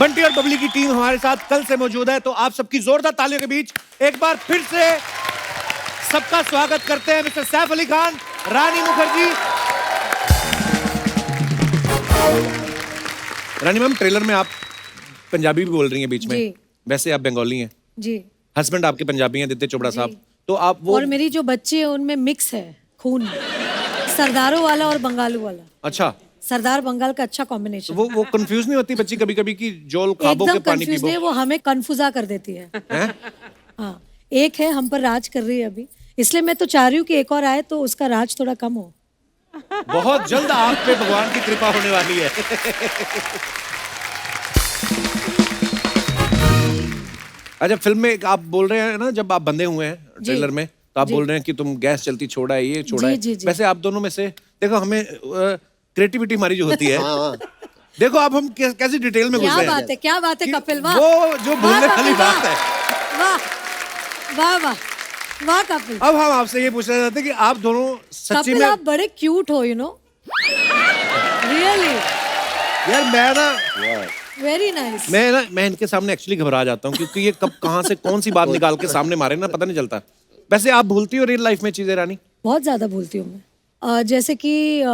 बंटी और बबली की टीम हमारे साथ कल से मौजूद है, तो आप सबकी जोरदार तालियों के बीच एक बार फिर से सबका स्वागत करते हैं मिस्टर सैफ अली खान, रानी मुखर्जी। रानी मैम, ट्रेलर में आप पंजाबी भी बोल रही हैं बीच में, वैसे आप बंगाली हैं जी। हस्बैंड आपके पंजाबी हैं, आदित्य चोपड़ा साहब, तो आप वो और मेरी जो बच्ची है उनमें मिक्स है खून, सरदारों वाला और बंगालू वाला। अच्छा, सरदार बंगाल का अच्छा कॉम्बिनेशन। वो कंफ्यूज नहीं होती बच्ची कभी कभी कि जोल खाबो के पानी पीबो? नहीं, वो हमें कंफ्यूजा कर देती है। हाँ, एक है हम पर राज कर रही है अभी, इसलिए मैं तो चाह रही हूँ कि एक और आए तो उसका राज थोड़ा कम हो। बहुत जल्द आप पे भगवान की कृपा होने वाली है। अच्छा, फिल्म में आप बोल रहे हैं ना, जब आप बंधे हुए हैं ट्रेलर में, तो आप बोल रहे हैं कि तुम गैस चलती छोड़ा है, ये छोड़ा है। वैसे आप दोनों में से देखो, हमें क्रिएटिविटी हमारी जो होती है, देखो अब हम कैसे डिटेल में घुस गए हैं। क्या बात है कपिल, वाह, वो जो भूलने वाली बात है। वाह वाह वाह वाह कपिल। अब हम आपसे ये पूछना चाहते हैं कि आप दोनों सच्ची में, आप बड़े क्यूट हो, यू नो, रियली यार मैं ना वेरी नाइस। मैं इनके सामने एक्चुअली घबरा जाता हूँ, क्योंकि ये कब कहाँ से कौन सी बात निकाल के सामने मारे ना, पता नहीं चलता। वैसे आप भूलती हो रियल लाइफ में चीजें रानी? बहुत ज्यादा भूलती हूँ मैं। जैसे कि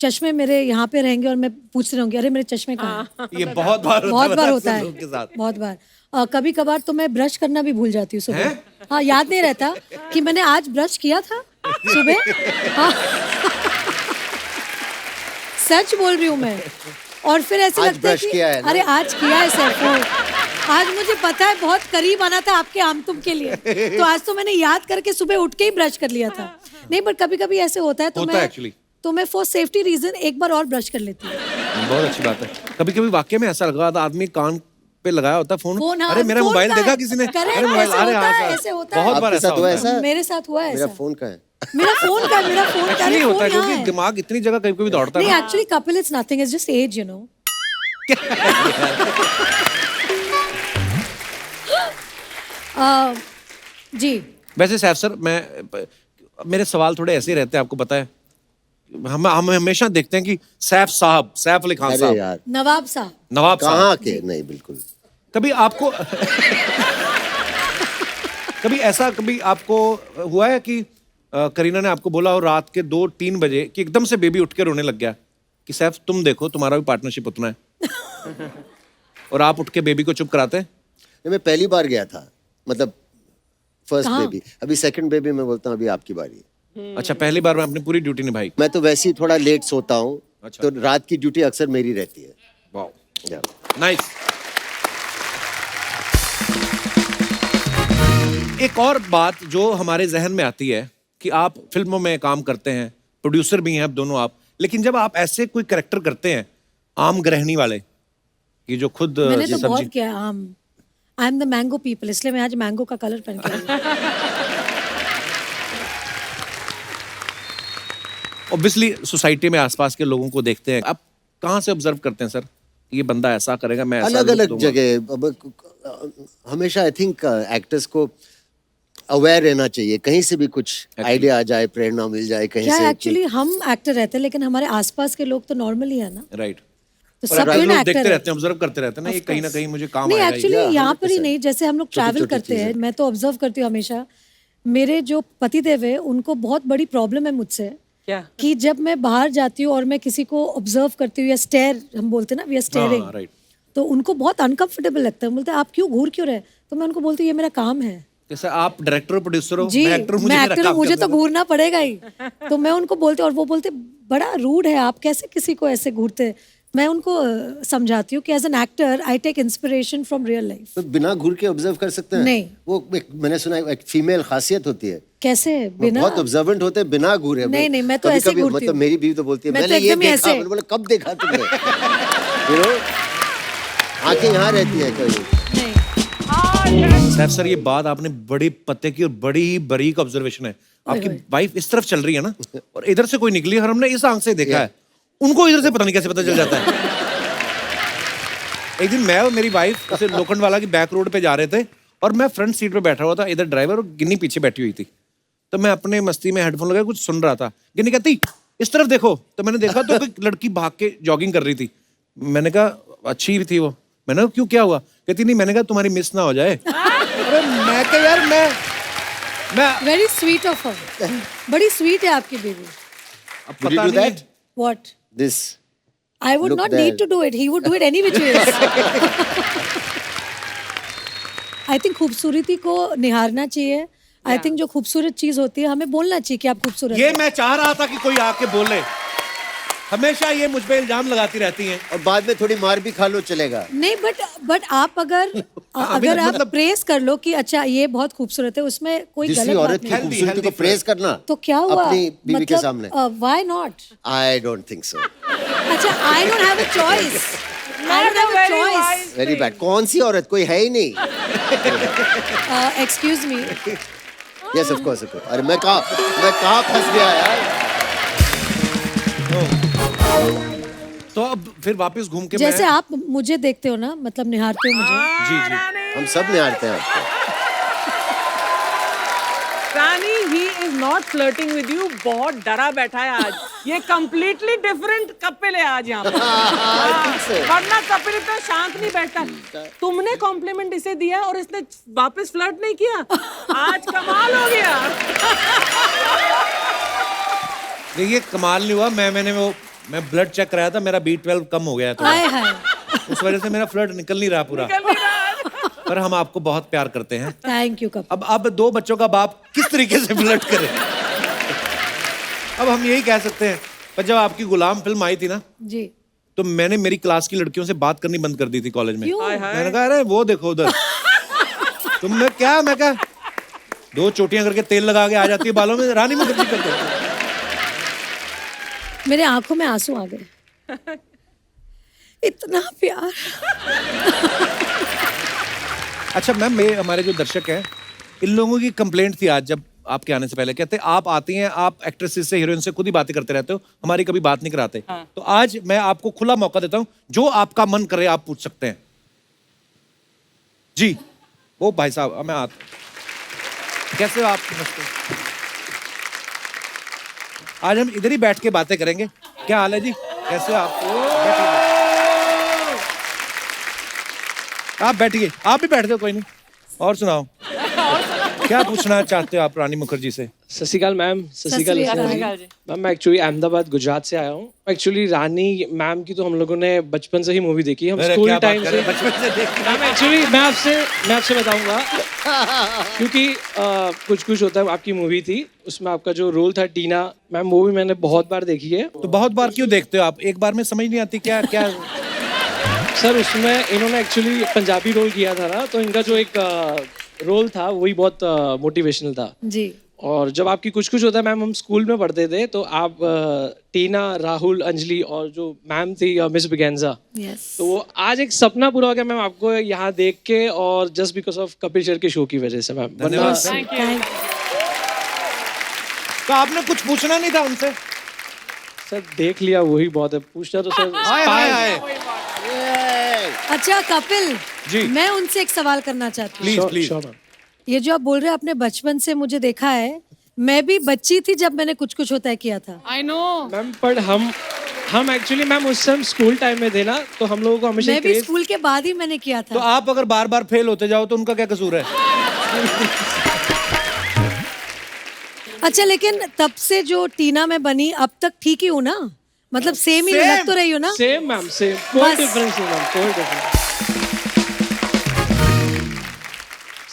चश्मे मेरे यहाँ पे रहेंगे और मैं पूछती रहूंगी, अरे मेरे चश्मे कहाँ हैं? ये बहुत बार होता है बहुत बार। कभी कभार तो मैं ब्रश करना भी भूल जाती हूँ सुबह। हाँ, याद नहीं रहता कि मैंने आज ब्रश किया था सुबह। हाँ। सच बोल रही हूँ मैं। और फिर ऐसे लगता है कि अरे आज किया है सर, आज मुझे पता है बहुत करीब आना था आपके आमतुम के लिए, तो आज तो मैंने याद करके सुबह उठ के ही ब्रश कर लिया था। नहीं, पर कभी कभी ऐसे होता है तो मैं फॉर सेफ्टी रीजन एक बार और ब्रश कर लेती हूँ। बहुत अच्छी बात है। कभी कभी वाकई में ऐसा लगा था, आदमी कान पे लगाया होता फोन, अरे मेरा मोबाइल देखा किसी ने, अरे मोबाइल, ऐसे होता है। बहुत बार ऐसा हुआ है। मेरे साथ हुआ है। मेरा फोन का है, मेरा फोन का नहीं होता है, क्योंकि दिमाग इतनी जगह कभी कभी दौड़ता है। नहीं, actually Kapil, it's nothing, it's just age, you know. जी। वैसे सैफ सर, मेरे सवाल थोड़े ऐसे रहते हैं, आपको पता है। हम हमेशा देखते हैं कि सैफ साहब, सैफ अली खान साहब, नवाब साहब, कहाँ के? नहीं, बिल्कुल। कभी आपको कभी आपको हुआ है कि करीना ने आपको बोला हो रात के 2-3 बजे कि एकदम से बेबी उठ के रोने लग गया कि सैफ तुम देखो तुम्हारा भी पार्टनरशिप उतना है, और आप उठ के बेबी को चुप कराते हैं? मैं पहली बार गया था, मतलब फर्स्ट बेबी। अभी सेकंड बेबी मैं बोलता हूँ अभी आपकी बारी है। अच्छा, पहली बार में अपनी पूरी ड्यूटी निभाई? मैं तो वैसे ही थोड़ा लेट सोता हूँ। अच्छा। तो रात की ड्यूटी अक्सर मेरी रहती है। वाह, नाइस। एक और बात जो हमारे जहन में आती है कि आप फिल्मों में काम करते हैं, प्रोड्यूसर भी हैं अब दोनों आप, लेकिन जब आप ऐसे कोई कैरेक्टर करते हैं आम गृहिणी वाले, ये जो खुद मैंने तो बहुत किया आम, I am the mango people, इसलिए मैं आज मैंगो का कलर पहन के आई हूं। ऑब्वियसली सोसाइटी में आसपास के लोगों को देखते हैं, आप कहाँ से ऑब्जर्व करते हैं सर ये बंदा ऐसा करेगा, मैं ऐसा? अलग अलग जगह हमेशा आई थिंक एक्टर्स को अवेयर रहना चाहिए, कहीं से भी कुछ आइडिया आ जाए, प्रेरणा मिल जाए कहीं से। एक्चुअली हम एक्टर रहते हैं, लेकिन हमारे आसपास के लोग तो नॉर्मल ही है ना। राइट। तो सब लोग देखते रहते हैं, ऑब्जर्व करते रहते हैं ना, ये कहीं ना कहीं मुझे काम आएगा। नहीं, एक्चुअली यहाँ पर ही नहीं, जैसे हम लोग ट्रैवल करते हैं, मैं तो ऑब्जर्व करती हूँ हमेशा। मेरे जो पतिदेव है उनको बहुत बड़ी प्रॉब्लम है मुझसे, कि जब मैं बाहर जाती हूँ और मैं किसी को ऑब्जर्व करती हूँ या स्टेयर, हम बोलते हैं ना, वी आर स्टेयरिंग, तो उनको बहुत अनकंफर्टेबल लगता है। बोलते हैं आप क्यों घूर क्यों रहे? तो मैं उनको बोलती हूँ ये मेरा काम है। जैसे आप डायरेक्टर और प्रोड्यूसर हो, जी, मैं एक्टर हूँ, मुझे तो घूरना पड़ेगा ही। तो मैं उनको बोलती हूँ, और वो बोलते बड़ा रूड है, आप कैसे किसी को ऐसे घूरते? मैं उनको समझाती हूँ कि as an actor I take inspiration from real life. तो बिना घूर के ऑब्जर्व कर सकते हैं? नहीं, वो मैंने सुना है एक फीमेल खासियत होती है। कैसे? बिना, बहुत ऑब्जर्वेंट होते हैं बिना घूरे। नहीं, मैं तो ऐसे घूरती हूँ। मतलब मेरी बीवी तो बोलती है मैंने ये देखा, मैंने बोला कब देखा तुमने? यू नो, आंखें यहाँ रहती है कभी। सैफ सर, ये बात आपने बड़ी पते की और बड़ी बारीक ऑब्जर्वेशन है। आपकी वाइफ इस तरफ चल रही है ना, और इधर से कोई निकली, और हमने इस आंख से देखा है, उनको इधर से पता नहीं कैसे पता चल जाता है। एक दिन मैं और मेरी वाइफ ऐसे लोखंड वाला की बैक रोड पे जा रहे थे, और मैं फ्रंट सीट पे बैठा हुआ था, इधर ड्राइवर और गिन्नी पीछे बैठी हुई थी। तो मैं अपने मस्ती में हेडफोन लगा कुछ सुन रहा था। गिन्नी कहती इस तरफ देखो, तो मैंने देखा तो एक लड़की भाग के जॉगिंग कर रही थी। मैंने कहा अच्छी भी थी वो। मैंने कहा क्यों, क्या हुआ? कहती नहीं, मैंने कहा तुम्हारी मिस ना हो जाए। अरे मैं कहा यार मैं वेरी स्वीट ऑफ हर, बड़ी स्वीट है आपकी बेबी। अब Would you पता do नहीं that? What? This. I would Look not there. need to do it. He would do it any which ways. I think खूबसूरती को निहारना चाहिए। I think जो खूबसूरत चीज होती है हमें बोलना चाहिए कि आप खूबसूरत ये हैं। मैं चाह रहा था कि कोई आके बोले। हमेशा ये मुझ पे इल्जाम लगाती रहती हैं। और बाद में थोड़ी मार भी खा लो चलेगा। नहीं, बट आप अगर आप मतलब- प्रेस कर लो कि अच्छा ये बहुत खूबसूरत है, उसमें कोई दूसरी गलत बात औरत की नहीं। Healthy, खूबसूरती को healthy प्रेस करना तो क्या हुआ? अपनी बीवी के सामने। Why not? I don't think so. अच्छा, I don't have a choice. I don't have a choice. Very bad. कौन सी औरत? कोई है ही नहीं। Excuse me. Yes of course. अरे मैं कहाँ फंस गया यार। तो अब फिर वापस घूम के जैसे मैं... आप मुझे देखते हो ना, मतलब निहारते हो मुझे। जी जी। हम सब निहारते हैं आपको। रानी, he is not flirting with you. बहुत डरा बैठा है आज। ये completely different कपिल है आज यहाँ पे। so. वरना कपिल इतना शांत नहीं बैठता। तुमने कॉम्प्लीमेंट इसे दिया और इसने वापस फ्लर्ट नहीं किया। आज कमाल हो गया। देखिए कमाल नहीं हुआ। मैं ब्लड चेक कराया था, मेरा B12 कम हो गया हाय था, हाय। उस वजह से मेरा फ्लर्ट निकल नहीं रहा पूरा। पर हम आपको बहुत प्यार करते हैं। Thank you Kapil. अब 2 बच्चों का बाप किस तरीके से फ्लर्ट करे? अब हम यही कह सकते हैं, पर जब आपकी गुलाम फिल्म आई थी ना, जी। तो मैंने मेरी क्लास की लड़कियों से बात करनी बंद कर दी थी कॉलेज में। क्यों? मैंने कहा अरे वो देखो उधर। तुमने क्या? मैं कहा 2 चोटियां करके तेल लगा के आ जाती है बालों में, रानी मुखर्जी करके। मेरे आंखों में आंसू आ गए। इतना प्यार। अच्छा मैम, हमारे जो दर्शक हैं, इन लोगों की कंप्लेंट थी आज जब आपके आने से पहले, कहते आप आती हैं, आप एक्ट्रेसेस से, हीरोइन से खुद ही बातें करते रहते हो, हमारी कभी बात नहीं कराते। तो आज मैं आपको खुला मौका देता हूं, जो आपका मन करे आप पूछ सकते हैं। जी वो भाई साहब, मैं कैसे हो आप? नमस्ते। आज हम इधर ही बैठ के बातें करेंगे। क्या हाल है जी? कैसे हो आप? आप बैठिए। आप भी बैठ दो, कोई नहीं। और सुनाओ, क्या पूछना चाहते हो आप रानी मुखर्जी से? सत श्री अकाल मैम। सत श्री अकाल मैम। मैं एक्चुअली अहमदाबाद गुजरात से आया हूँ। एक्चुअली रानी मैम की तो हम लोगों ने बचपन से ही मूवी देखी है। हम स्कूल टाइम से बचपन से देखी। मैम एक्चुअली मैं आपसे बताऊंगा, क्योंकि कुछ होता है आपकी मूवी थी, उसमें आपका जो रोल था टीना मैम, वो भी मैंने बहुत बार देखी है। तो बहुत बार क्यों देखते हो आप? एक बार में समझ नहीं आती क्या? क्या सर उसमें इन्होंने एक्चुअली पंजाबी रोल किया था ना, तो इनका जो एक रोल था वही बहुत मोटिवेशनल था जी। और जब आपकी कुछ होता है मैम, हम स्कूल में पढ़ते थे, तो आप टीना, राहुल, अंजलि और जो मैम थी मिस बिगेंजा, तो वो आज एक सपना पूरा हो गया मैम आपको यहाँ देख के, और just because of Kapil Sharma के शो की वजह से मैम। धन्यवाद। तो आपने कुछ पूछना नहीं था उनसे? सर देख लिया वही बहुत है, पूछना तो सर। अच्छा कपिल जी, मैं उनसे एक सवाल करना चाहती हूँ। प्लीज। ये जो आप बोल रहे हैं आपने बचपन से मुझे देखा है, मैं भी बच्ची थी जब मैंने कुछ होता है किया था। I know मैम, पर हम एक्चुअली मैम उस समय स्कूल टाइम में थे ना, तो हम लोगों को हमेशा मैं भी स्कूल के बाद ही मैंने किया था। तो आप अगर बार बार फेल होते जाओ तो उनका क्या कसूर है? अच्छा, लेकिन तब से जो टीना में बनी अब तक ठीक ही हूँ ना? मतलब सेम ही लग तो रही हो ना? सेम मैम, सेम, कोई डिफरेंस नहीं मैम, कोई डिफरेंस।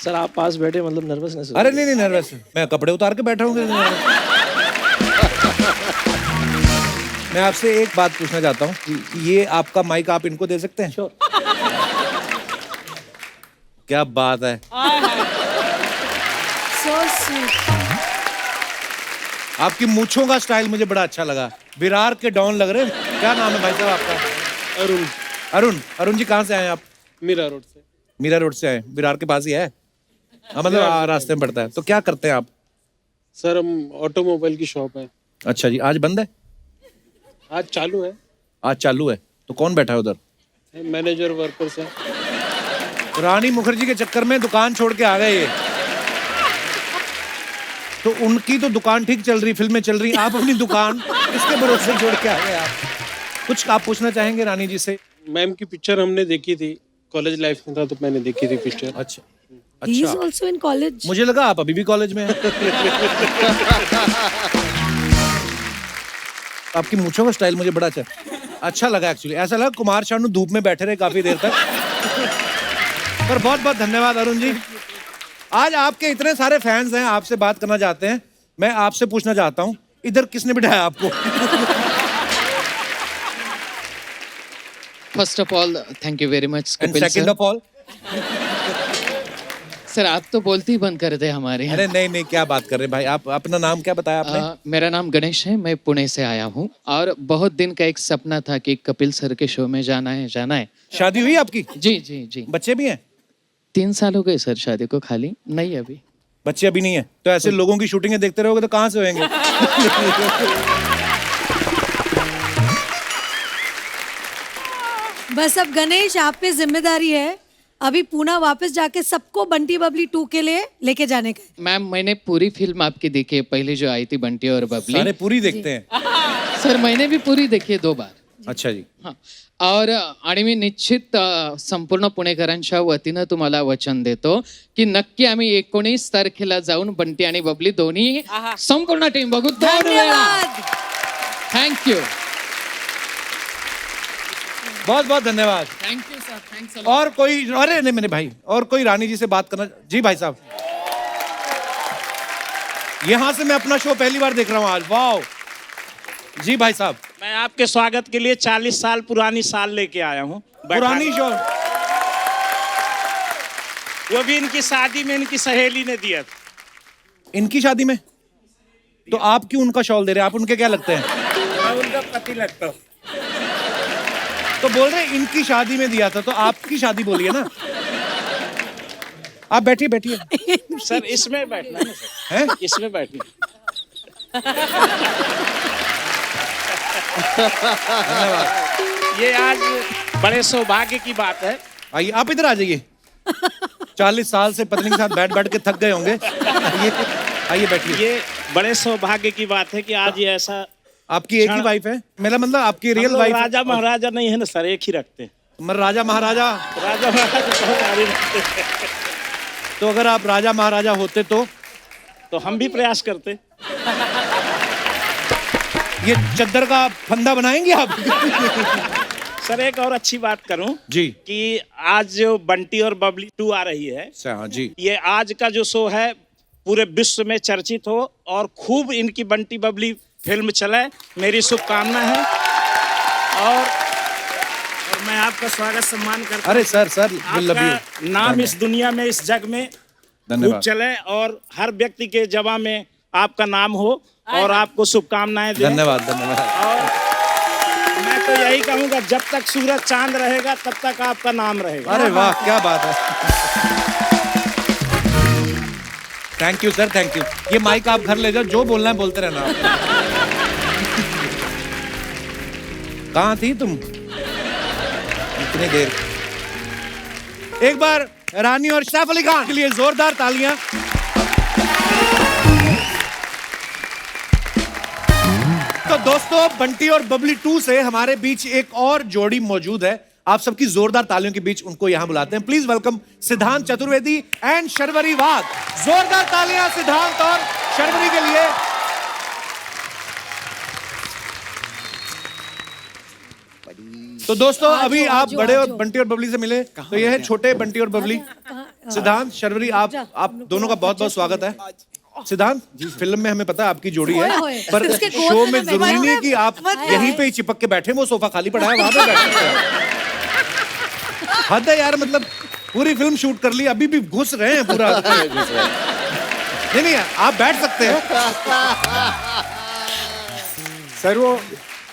सर आप पास बैठे, मतलब नर्वसनेस? अरे नहीं नर्वस, मैं कपड़े उतार के बैठा हूँ। मैं आपसे एक बात पूछना चाहता हूँ, ये आपका माइक आप इनको दे सकते हैं? श्योर। क्या बात है। So sweet. आपकी मूंछों का स्टाइल मुझे बड़ा अच्छा लगा, विरार के डॉन लग रहे हैं। क्या नाम है भाई साहब आपका? अरुण जी, कहाँ से आए आप? मीरा रोड से। मीरा रोड से आए, विरार के पास ही है? हाँ, मतलब रास्ते में पड़ता है। तो क्या करते हैं आप? सर हम ऑटोमोबाइल की शॉप है। अच्छा जी, आज बंद है? आज चालू है। आज चालू है। तो कौन बैठा है उधर? मैनेजर, वर्कर्स है। रानी मुखर्जी के चक्कर में दुकान छोड़ के आ गए ये। तो उनकी तो दुकान ठीक चल रही, फिल्में चल रही, आप अपनी दुकान किसके भरोसे छोड़ के आ गए आप? कुछ आप पूछना चाहेंगे रानी जी से? मैम की पिक्चर हमने देखी थी, कॉलेज लाइफ में था तो मैंने देखी थी पिक्चर। अच्छा He is अच्छा, also in college. मुझे लगा आप अभी भी कॉलेज में हैं। आपकी मूंछों का स्टाइल मुझे बड़ा अच्छा लगा एक्चुअली। ऐसा लगा कुमार शानू धूप में बैठे रहे काफी देर तक। पर बहुत बहुत धन्यवाद अरुण जी। आज आपके इतने सारे फैंस हैं, आपसे बात करना चाहते हैं। मैं आपसे पूछना चाहता हूँ, इधर किसने बिठाया आपको? First of all thank you very much and Kapil second sir. Of all, sir आप तो बोलते ही बंद कर दे हमारे यहाँ। अरे नहीं नहीं, क्या बात कर रहे हैं भाई। आप अपना नाम क्या बताया आपने? मेरा नाम गणेश है, मैं पुणे से आया हूँ और बहुत दिन का एक सपना था कि कपिल सर के शो में जाना है। शादी हुई आपकी? जी जी जी। बच्चे भी हैं? 3 साल हो गए सर शादी को, खाली नहीं अभी। बच्चे अभी नहीं है? तो ऐसे लोगों की शूटिंगें देखते रहोगे तो कहाँ से होंगे? बस अब गणेश आप पे जिम्मेदारी है, अभी पूना वापस जाके सबको बंटी बबली 2 के लिए लेके जाने का है। मैम मैंने पूरी फिल्म आपकी देखी है, पहले जो आई थी बंटी और बबली। सारे पूरी देखते हैं? सर मैंने भी पूरी देखी है 2 बार। अच्छा जी। हाँ आणि मी निश्चित संपूर्ण पुणेकरांच्या वतीनं तुम्हाला वचन देतो की नक्की आम्ही 19 तारखेला जाऊन बंटी आणि बबली दोन्ही संपूर्ण टीम बघू। धन्यवाद। थँक यू बहुत बहुत धन्यवाद। थैंक यू सर, थैंक्स और कोई, अरे नहीं मेरे भाई, और कोई रानी जी से बात करना? जी भाई साहब, यहां से मैं अपना शो पहली बार देख रहा हूं आज। वाह जी भाई साहब। मैं आपके स्वागत के लिए 40 साल पुरानी साल लेके आया हूँ। पुरानी शो? वो भी इनकी शादी में इनकी सहेली ने दिया था। इनकी शादी में? तो आप क्यों उनका शॉल दे रहे हैं? आप उनके क्या लगते हैं? मैं उनका पति लगता हूँ। तो बोल रहे हैं इनकी शादी में दिया था, तो आपकी शादी बोलिए ना। आप बैठिए बैठिए। सर इसमें बैठना है सर। हैं? इसमें बैठना। ये आज बड़े सौभाग्य की बात है। आइए आप इधर आ जाइए। 40 साल से पत्नी के साथ बैठ बैठ के थक गए होंगे। आइए बैठिए। ये बड़े सौभाग्य की बात है कि आज ये ऐसा। आपकी एक ही वाइफ है? मेरा मतलब आपकी रियल वाइफ? राजा महाराजा नहीं है ना सर, एक ही रखते हैं। मगर राजा महाराजा? राजा महाराजा बहुत सारे रखते हैं। तो अगर आप राजा महाराजा होते तो हम भी प्रयास करते। ये चद्दर का फंदा बनाएंगे आप? सर एक और अच्छी बात करूं जी कि आज जो बंटी और बबली 2 आ रही है, हाँ जी, ये आज का जो शो है पूरे विश्व में चर्चित हो और खूब इनकी बंटी बबली फिल्म चले, मेरी शुभकामना है। और मैं आपका स्वागत सम्मान करता हूं। अरे सर आपका नाम इस दुनिया में, इस जग में खूब चले और हर व्यक्ति के जवा में आपका नाम हो और आपको शुभकामनाएं दें। धन्यवाद धन्यवाद। और मैं तो यही कहूँगा जब तक सूरज चांद रहेगा तब तक आपका नाम रहेगा। अरे वाह क्या बात है। Thank you sir, thank you. ये माइक आप घर ले जाओ, जो बोलना है बोलते रहना। कहाँ थी तुम इतनी देर? एक बार रानी और सैफ अली खान के लिए जोरदार तालियां। तो दोस्तों बंटी और बबली 2 से हमारे बीच एक और जोड़ी मौजूद है। आप सबकी जोरदार तालियों के बीच उनको यहां बुलाते हैं। प्लीज वेलकम सिद्धांत चतुर्वेदी एंड शर्वरी वाघ। जोरदार तालियां सिद्धांत और शर्वरी के लिए। तो दोस्तों अभी आप बड़े और बंटी और बबली से मिले, तो ये है छोटे बंटी और बबली। सिद्धांत शर्वरी, आप दोनों का बहुत बहुत स्वागत है। सिद्धांत फिल्म में हमें पता है आपकी जोड़ी है, पर शो में जरूरी नहीं है कि आप यहीं पे ही चिपक के बैठे। वो सोफा खाली पड़ा है, वहां पे बैठे। हद है यार, मतलब पूरी फिल्म शूट कर ली, अभी भी घुस रहे हैं पूरा। नहीं नहीं आप बैठ सकते हैं। सर वो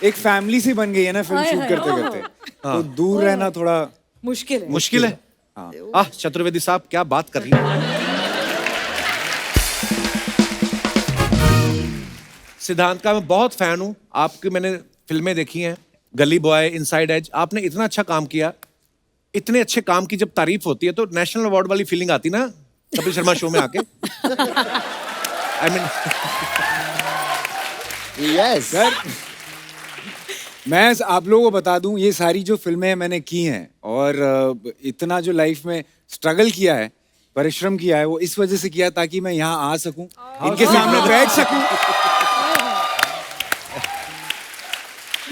एक फैमिली सी बन गई है ना फिल्म शूट करते करते, तो दूर रहना थोड़ा मुश्किल है। आह चतुर्वेदी साहब क्या बात कर रही है। सिद्धांत का मैं बहुत फैन हूं, आपकी मैंने फिल्में देखी हैं, गली बॉय, इनसाइड एज। आपने इतना अच्छा काम किया। इतने अच्छे काम की जब तारीफ होती है तो नेशनल अवार्ड वाली फीलिंग आती ना कपिल शर्मा शो में आके। आई मीन यस सर मैं आप लोगों को बता दूं, ये सारी जो फिल्में मैंने की हैं और इतना जो लाइफ में स्ट्रगल किया है, परिश्रम किया है, वो इस वजह से किया ताकि मैं यहाँ आ सकूं, इनके सामने बैठ सकूं।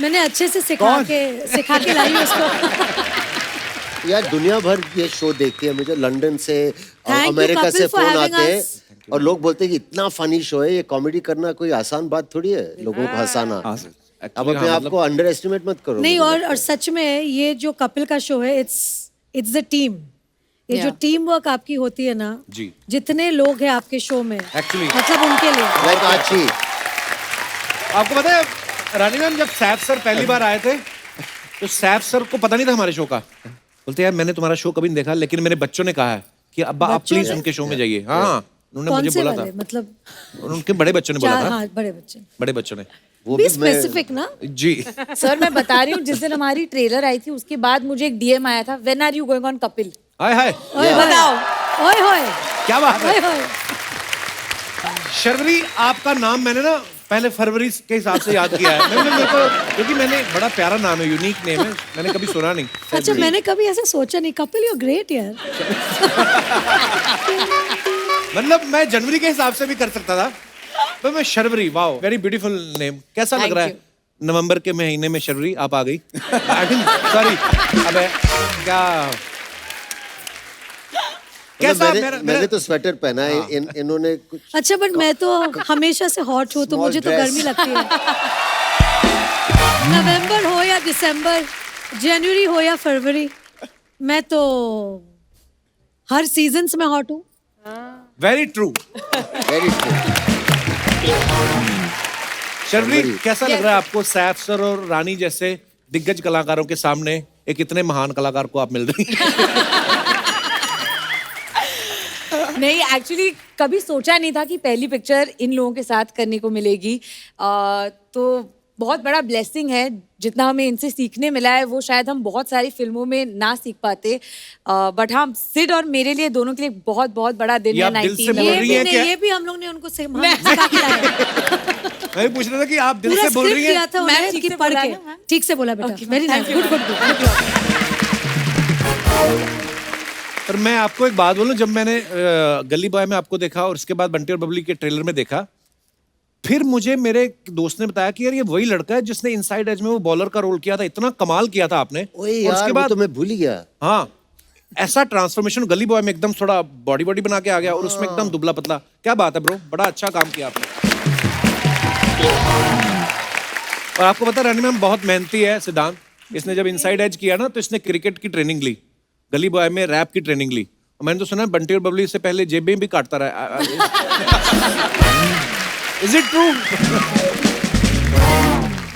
मैंने अच्छे से सिखा के लाई उसको। यार दुनिया भर ये शो देखती है, मुझे लंदन से you, अमेरिका Kapil, से for फोन having आते हैं us. और लोग बोलते हैं कि इतना फनी शो है, ये कॉमेडी करना कोई आसान बात थोड़ी है, लोगों को हंसाना। अब अपने आप को अंडर एस्टिमेट मत करो। नहीं, और सच में ये जो कपिल का शो है, इट्स द टीम। ये जो टीम वर्क आपकी होती है ना, जी, जितने लोग हैं आपके शो में, एक्चुअली मतलब उनके लिए। लाइक आची, आपको पता है रानी मैम, जब सैफ सर पहली बार आए थे तो सैफ सर को पता नहीं था हमारे शो का। बोलते यार मैंने तुम्हारा शो कभी नहीं देखा, लेकिन मेरे बच्चों ने कहा है कि अब्बा आप प्लीज उनके शो में जाइए। हाँ, उन्होंने मुझे बोला था, मतलब उनके बड़े बच्चों ने बोला था। हाँ, बड़े बच्चों ने। वो भी भी स्पेसिफिक ना जी। सर मैं बता रही हूँ, जिस दिन हमारी ट्रेलर आई थी उसके बाद मुझे एक डीएम आया था, when are you going on Kapil. Hi hi, बताओ। ओए होए, क्या बात है। ओए होए। शर्वरी, आपका नाम मैंने ना पहले फरवरी के हिसाब से याद किया है, मेरे को, क्योंकि मैंने बड़ा प्यारा नाम है, यूनिक नेम है, मैंने कभी सुना नहीं। अच्छा, मैंने कभी ऐसा सोचा नहीं। कपिल, यू ग्रेट यार। मतलब मैं जनवरी के हिसाब से भी कर सकता था, पर मैं Sharvari, wow, very beautiful name. कैसा लग रहा है नवंबर के महीने में शर्वरी आप आ गई? सॉरी, अबे क्या कैसा? मैंने तो स्वेटर पहना है, इन्होंने कुछ। अच्छा, बट मैं तो हमेशा से हॉट हूँ, तो मुझे तो गर्मी लगती है। नवंबर हो या दिसंबर, जनवरी हो या फरवरी, मैं तो हर सीजन्स में हॉट हूँ। Very true, very true. Sharvari, कैसा लग रहा है आपको सैफ सर और रानी जैसे दिग्गज कलाकारों के सामने एक इतने महान कलाकार को आप मिल रही हैं? नहीं, एक्चुअली कभी सोचा नहीं था कि पहली पिक्चर इन लोगों के साथ करने को मिलेगी। तो बहुत बड़ा ब्लेसिंग है, जितना हमें इनसे सीखने मिला है वो शायद हम बहुत सारी फिल्मों में ना सीख पाते। बट हाँ, सिड और मेरे लिए, दोनों के लिए बहुत बहुत बड़ा दिन है। 19 ये भी हम लोग ने उनको सिखा के लाया। मैं पूछ रहा था कि आप दिल से बोल रही हैं। मैं ठीक से बोला बेटा, वेरी नाइस, गुड। पर मैं आपको एक बात बोलूं, जब मैंने गली बॉय में आपको देखा और उसके बाद बंटी और बबली के ट्रेलर में देखा, फिर मुझे मेरे दोस्त ने बताया कि यार ये वही लड़का है जिसने इनसाइड एज में वो बॉलर का रोल किया था, इतना कमाल किया था आपने। और उसके बाद तो मैं भूल ही गया। हाँ, ऐसा ट्रांसफॉर्मेशन गली बॉय में, एकदम थोड़ा बॉडी बना के आ गया और उसमें एकदम दुबला पतला। क्या बात है ब्रो, बड़ा अच्छा काम किया आपने। और आपको पता है रानी मैम बहुत मेहनती है सिद्धांत। इसने जब इनसाइड एज किया ना, तो इसने क्रिकेट की ट्रेनिंग ली, गली बॉय में रैप की ट्रेनिंग ली। मैंने तो सुना बंटी और बबली से पहले जेबें भी काटता रहा। Is it true?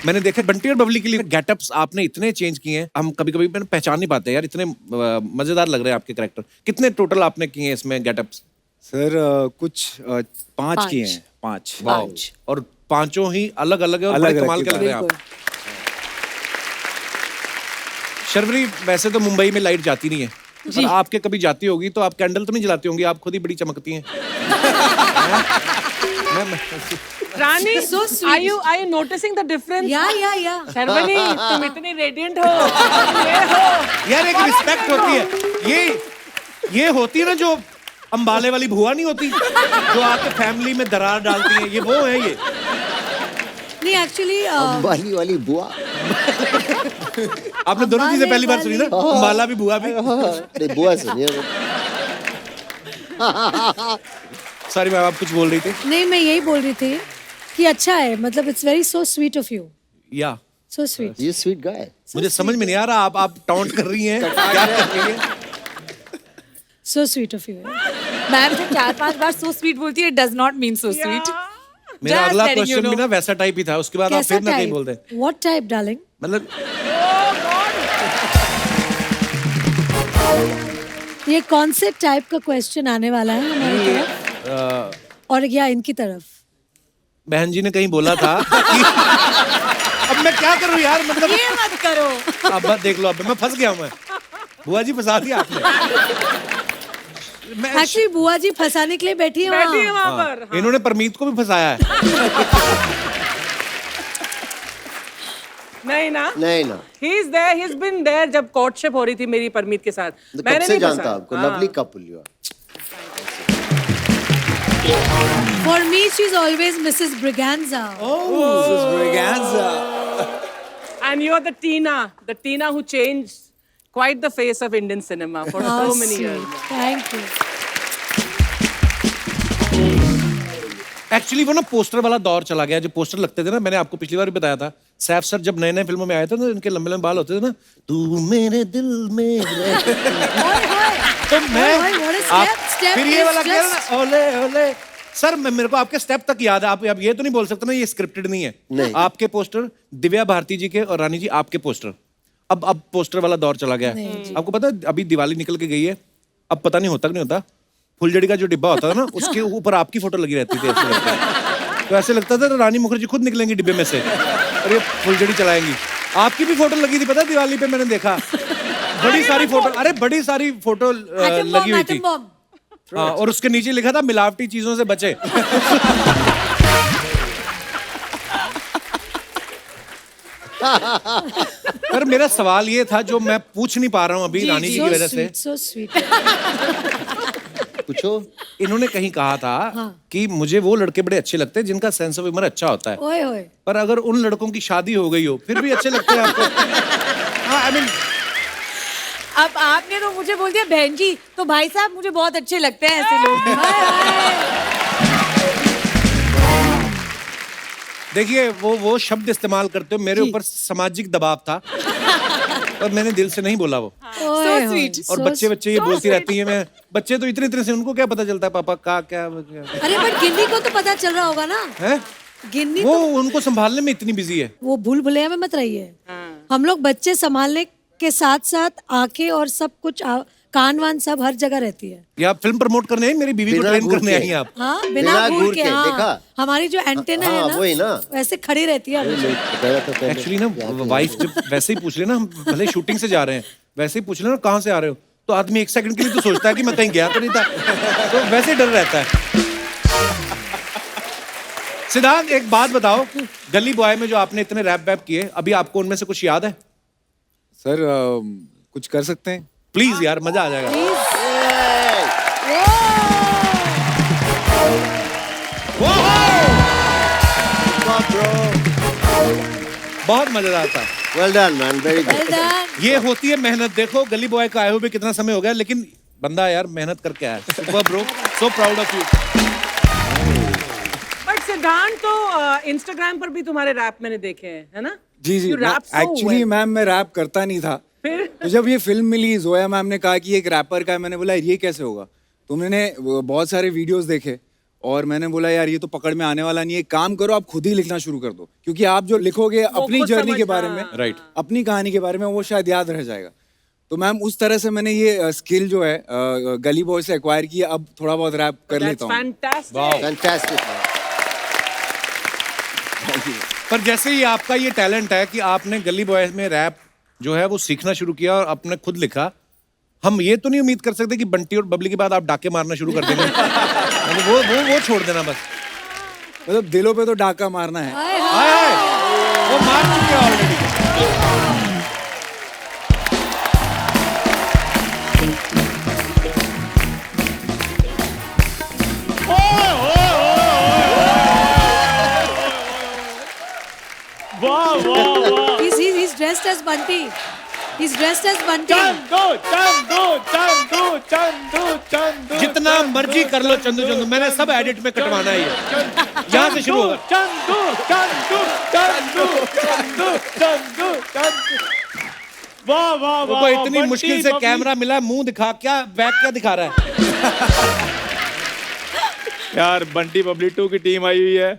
मैंने देखा बंटी और बबली के लिए गेटअप्स आपने इतने चेंज किए हैं, हम कभी कभी मैंने पहचान नहीं पाते यार, इतने मजेदार लग रहे हैं आपके कैरेक्टर। कितने टोटल आपने किए हैं इसमें गेटअप्स? सर कुछ 5 किए हैं, 5। और पांचों ही अलग अलग है और बड़े कमाल के लग रहे हैं आप। शर्वरी, वैसे तो मुंबई में लाइट जाती नहीं है, पर आपके कभी जाती होगी तो आप कैंडल तो नहीं जलाती होंगी, आप खुद ही बड़ी चमकती हैं। रानी, are you noticing the difference? या शर्वरी, तुम इतनी रेडिएंट हो, ये हो। यार एक रिस्पेक्ट होती है, ये होती है ना, जो अंबाले वाली बुआ नहीं होती जो आपके फैमिली में दरार डालती है, ये वो है। ये नहीं, एक्चुअली अंबाली वाली बुआ। आपने दोनों चीजें पहली बार सुनी ना, अंबाला भी बुआ भी। नहीं, बुआ सुनिए। सॉरी मैम, आप कुछ बोल रही थी? नहीं, मैं यही बोल रही थी कि अच्छा है, मतलब it's very so sweet of you. या सो स्वीट, ये स्वीट गाय। मुझे समझ में नहीं आ रहा आप टॉन्ट कर रही हैं, क्या कर रही हैं? So sweet of you. Ma'am जब 4-5 बार सो स्वीट बोलती है, does not mean so sweet. मेरा अगला क्वेश्चन भी ना वैसा टाइप ही था, उसके बाद आप फिर ना कहीं बोल दें। What type darling? मतलब ये कौन से टाइप का क्वेश्चन आने वाला है हमारी तरफ और क्या इनकी तरफ? बहन जी ने कहीं बोला था कि अब मैं क्या करूं यार, मतलब ये मत करो। अब देख लो, अब मैं फंस गया हूं। मैं बुआ जी फंसा दिया आपने। एक्चुअली बुआ जी फंसाने के लिए बैठी है वहाँ पर। हाँ। इन्होंने परमीत को भी फंसाया है। नहीं ना नहीं ना। He is there, he has been there जब कोर्टशिप हो रही थी मेरी परमीत के साथ। तो कब से जानता आपको? Lovely couple you are. For me, she's always Mrs. Braganza. Mrs. Braganza. And you're the Tina who changed quite the face of Indian cinema for so many years. Thank you. Actually वो ना poster वाला दौर चला गया, जो poster लगते थे ना, मैंने आपको पिछली बार भी बताया था, सैफ सर जब नए नए फिल्मों में आए थे ना, इनके लंबे लंबे बाल होते थे ना, तू मेरे दिल में तो मैं फिर ये वाला क्या ना, ओले ओले सर, मेरे को आपके स्टेप तक याद है। आप ये तो नहीं बोल सकते ना ये स्क्रिप्टेड नहीं है। नहीं। आपके पोस्टर, दिव्या भारती जी के और रानी जी आपके पोस्टर, अब पोस्टर वाला दौर चला गया है। आपको पता है अभी दिवाली निकल के गई है, अब पता नहीं होता कि नहीं होता, फुलझड़ी का जो डिब्बा होता है ना, उसके ऊपर आपकी फोटो लगी रहती थी। ऐसे लगता है तो ऐसे लगता था रानी मुखर्जी खुद निकलेंगी डिब्बे में से और ये फुलझड़ी चलाएंगी। आपकी भी फोटो लगी थी, पता है दिवाली पे मैंने देखा, बड़ी सारी फोटो, अरे बड़ी सारी फोटो लगी हुई थी। हाँ, और उसके नीचे लिखा था मिलावटी चीजों से बचे। पर मेरा सवाल ये था जो मैं पूछ नहीं पा रहा हूँ अभी रानी जी की वजह से। So sweet. पूछो। इन्होंने कहीं कहा था कि मुझे वो लड़के बड़े अच्छे लगते हैं जिनका सेंस ऑफ ह्यूमर अच्छा होता है। ओए ओए। पर अगर उन लड़कों की शादी हो गई हो फिर भी अच्छे लगते हैं आपको? हाँ, I mean, अब आपने तो मुझे बोल दिया बहन जी, तो भाई साहब मुझे बहुत अच्छे लगते हैं ऐसे लोग। देखिए वो शब्द इस्तेमाल करते हो, मेरे ऊपर सामाजिक दबाव था और मैंने दिल से नहीं बोला वो। So sweet. और बच्चे ये बोलती रहती है, मैं बच्चे तो इतने से उनको क्या पता चलता है पापा का क्या। अरे बट गिन्नी को तो पता चल रहा होगा ना। है गिन्नी वो तो उनको संभालने में इतनी बिजी है। वो भूल भुलैया में मत रहिए। हम लोग बच्चे संभालने के साथ साथ आंखें और सब कुछ कान वान सब हर जगह रहती है। या फिल्म प्रमोट करने आई, मेरी बीवी को ट्रेन करने आई हैं आप? हाँ, बिना घूर के। हाँ, देखा? हमारी जो एंटेना है ना, वही ना, वैसे खड़ी रहती है हमेशा। एक्चुअली ना वाइफ जब वैसे ही पूछ ले ना, हम भले शूटिंग से जा रहे हैं, वैसे ही पूछ ले ना कहाँ से आ रहे हो, तो आदमी एक सेकंड के लिए तो सोचता है कि मैं कहीं गया तो नहीं था, तो वैसे ही डर रहता है। सिद्धांत एक बात बताओ, गली बॉय में जो आपने इतने रैप वैप किए, अभी आपको उनमें से कुछ याद है? सर कुछ कर सकते हैं प्लीज यार, मजा आ जाएगा। बहुत मजेदार था। Well done man, very good. ये होती है मेहनत। देखो गली बॉय का आए हुए कितना समय हो गया, लेकिन बंदा यार मेहनत करके आया। Super bro, so proud of you. But सिद्धांत तो इंस्टाग्राम पर भी तुम्हारे रैप मैंने देखे हैं, है ना? जी जी। You rap so actually well. Ma'am मैं रैप करता नहीं था, तो जब ये फिल्म मिली, जोया मैम ने कहा कि एक रैपर का है, मैंने बोला ये कैसे होगा। तो मैंने बहुत सारे वीडियोस देखे और मैंने बोला यार ये तो पकड़ में आने वाला नहीं है, काम करो आप खुद ही लिखना शुरू कर दो, क्योंकि आप जो लिखोगे अपनी जर्नी के बारे में, राइट, अपनी कहानी के बारे में, वो शायद याद रह जाएगा। तो मैम उस तरह से मैंने ये स्किल जो है गली बॉय से एक्वायर किया, अब थोड़ा बहुत रैप कर लेता हूँ। फैंटास्टिक। पर जैसे ही आपका ये टैलेंट है कि आपने गली बॉय में रैप जो है वो सीखना शुरू किया और आपने खुद लिखा, हम ये तो नहीं उम्मीद कर सकते कि बंटी और बबली के बाद आप डाके मारना शुरू कर देंगे। वो छोड़ देना बस। मतलब दिलों पे तो डाका मारना है। वो मार चुके ऑलरेडी। वाह वाह वाह। He's dressed as Bunty. He's dressed as Bunty. Chandu. जितना मर्जी कर लो चंदू, मैंने सब एडिट में कटवाना है ये। यहाँ से शुरू होगा। वाह वाह वाह। वो इतनी मुश्किल से कैमरा मिला, मुंह दिखा, क्या बैक क्या दिखा रहा है? यार बंटी बबली 2 की टीम आई हुई है,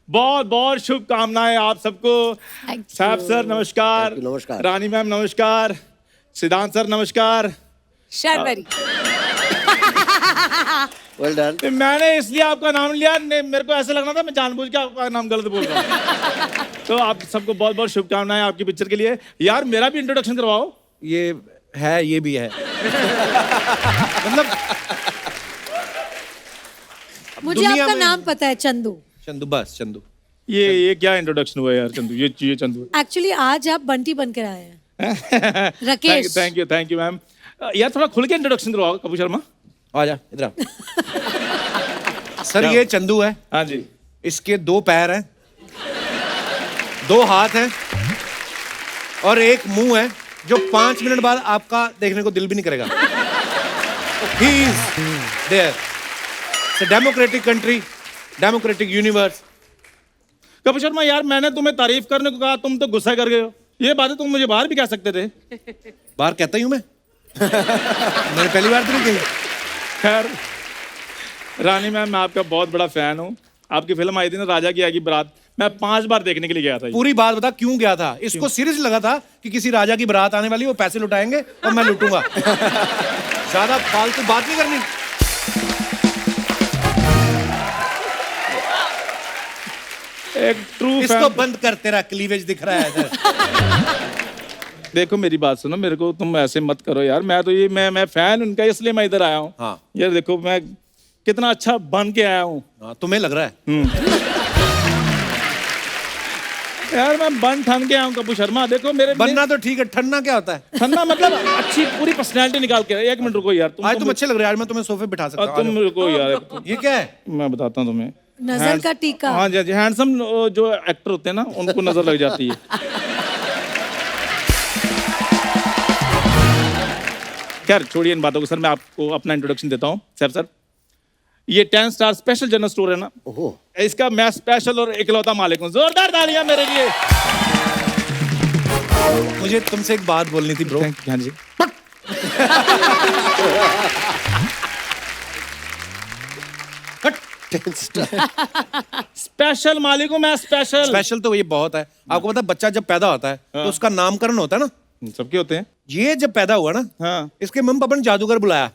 बहुत बहुत शुभकामनाएं आप सबको। साहब सर नमस्कार, नमस्कार। रानी मैम नमस्कार, सिद्धांत सर नमस्कार। शर्वरी। Well done. मैंने इसलिए आपका नाम लिया, मेरे को ऐसा लग रहा था मैं जानबूझ के आपका नाम गलत बोल रहा हूँ। तो आप सबको बहुत बहुत शुभकामनाएं आपकी पिक्चर के लिए। यार मेरा भी इंट्रोडक्शन करवाओ। ये है, ये भी है। मतलब मुझे आपका नाम पता है, चंदू। चंदू, बस चंदू। ये क्या इंट्रोडक्शन हुआ यार चंदू, ये चंदू। एक्चुअली आज आप बंटी बनकर आए हैं। राकेश। Thank you ma'am. यार थोड़ा खुल के इंट्रोडक्शन करवाओ कपूर शर्मा। आ जा इधर आ। सर ये चंदू है। हाँ जी। इसके 2 पैर हैं, 2 हाथ हैं और एक मुंह है जो 5 मिनट बाद आपका देखने को दिल भी नहीं करेगा। He is there. It's a democratic country, democratic universe. Kapoor Sharma यार मैंने तुम्हें तारीफ करने को कहा, तुम तो गुस्सा कर गए हो। ये बातें तुम मुझे बाहर भी कह सकते थे। बाहर कहता ही हूं मैं। मैंने पहली बार तो नहीं कही। खैर रानी मैम, मैं आपका बहुत बड़ा फैन हूँ। आपकी फिल्म आई थी ना राजा की आएगी बारात, मैं 5 बार देखने के लिए गया था। पूरी बात बता क्यों गया था? इसको सीरियस लगा था कि किसी राजा की बारात आने वाली, वो पैसे लुटाएंगे और मैं लूटूंगा। ज्यादा फालतू बात नहीं करनी। एक ट्रू इसको बंद कर, तेरा क्लीवेज दिख रहा है इधर। देखो मेरी बात सुनो, मेरे को तुम ऐसे मत करो यार। मैं तो ये मैं फैन उनका, इसलिए मैं इधर आया हूँ। हाँ। यार देखो मैं कितना अच्छा बन के आया हूँ। हाँ, तुम्हें लग रहा है। यार मैं बन ठन के आया हूँ कपूर शर्मा। देखो मेरे बनना तो ठीक है, ठन्ना क्या होता है? ठन्ना मतलब अच्छी पूरी पर्सनैलिटी निकाल के। 1 मिनट रुको यार। आज तुम अच्छे लग रहे हो, आज मैं तुम्हें सोफे बिठा सकता हूँ। तुम रुको यार। ये क्या है? मैं बताता हूँ तुम्हें। नजर का टीका। हाँ जी, हैंडसम जो एक्टर होते हैं ना उनको नजर लग जाती है। खैर छोड़िए इन बातों को। सर मैं आपको अपना इंट्रोडक्शन देता हूँ। सर ये 10 स्टार स्पेशल जनरल स्टोर है ना, इसका मैं स्पेशल और इकलौता मालिक हूँ। जोरदार तालियां मेरे लिए। मुझे तुमसे एक बात बोलनी थी ब्रो। हाँ जी। स्पेशल मालिक हूँ मैं, स्पेशल तो ये बहुत है। आपको पता है बच्चा जब पैदा होता है तो उसका नामकरण होता है ना। सबके होते हैं। ये जब पैदा हुआ ना, हाँ। इसके मम्मी पापा ने जादूगर बुलाया।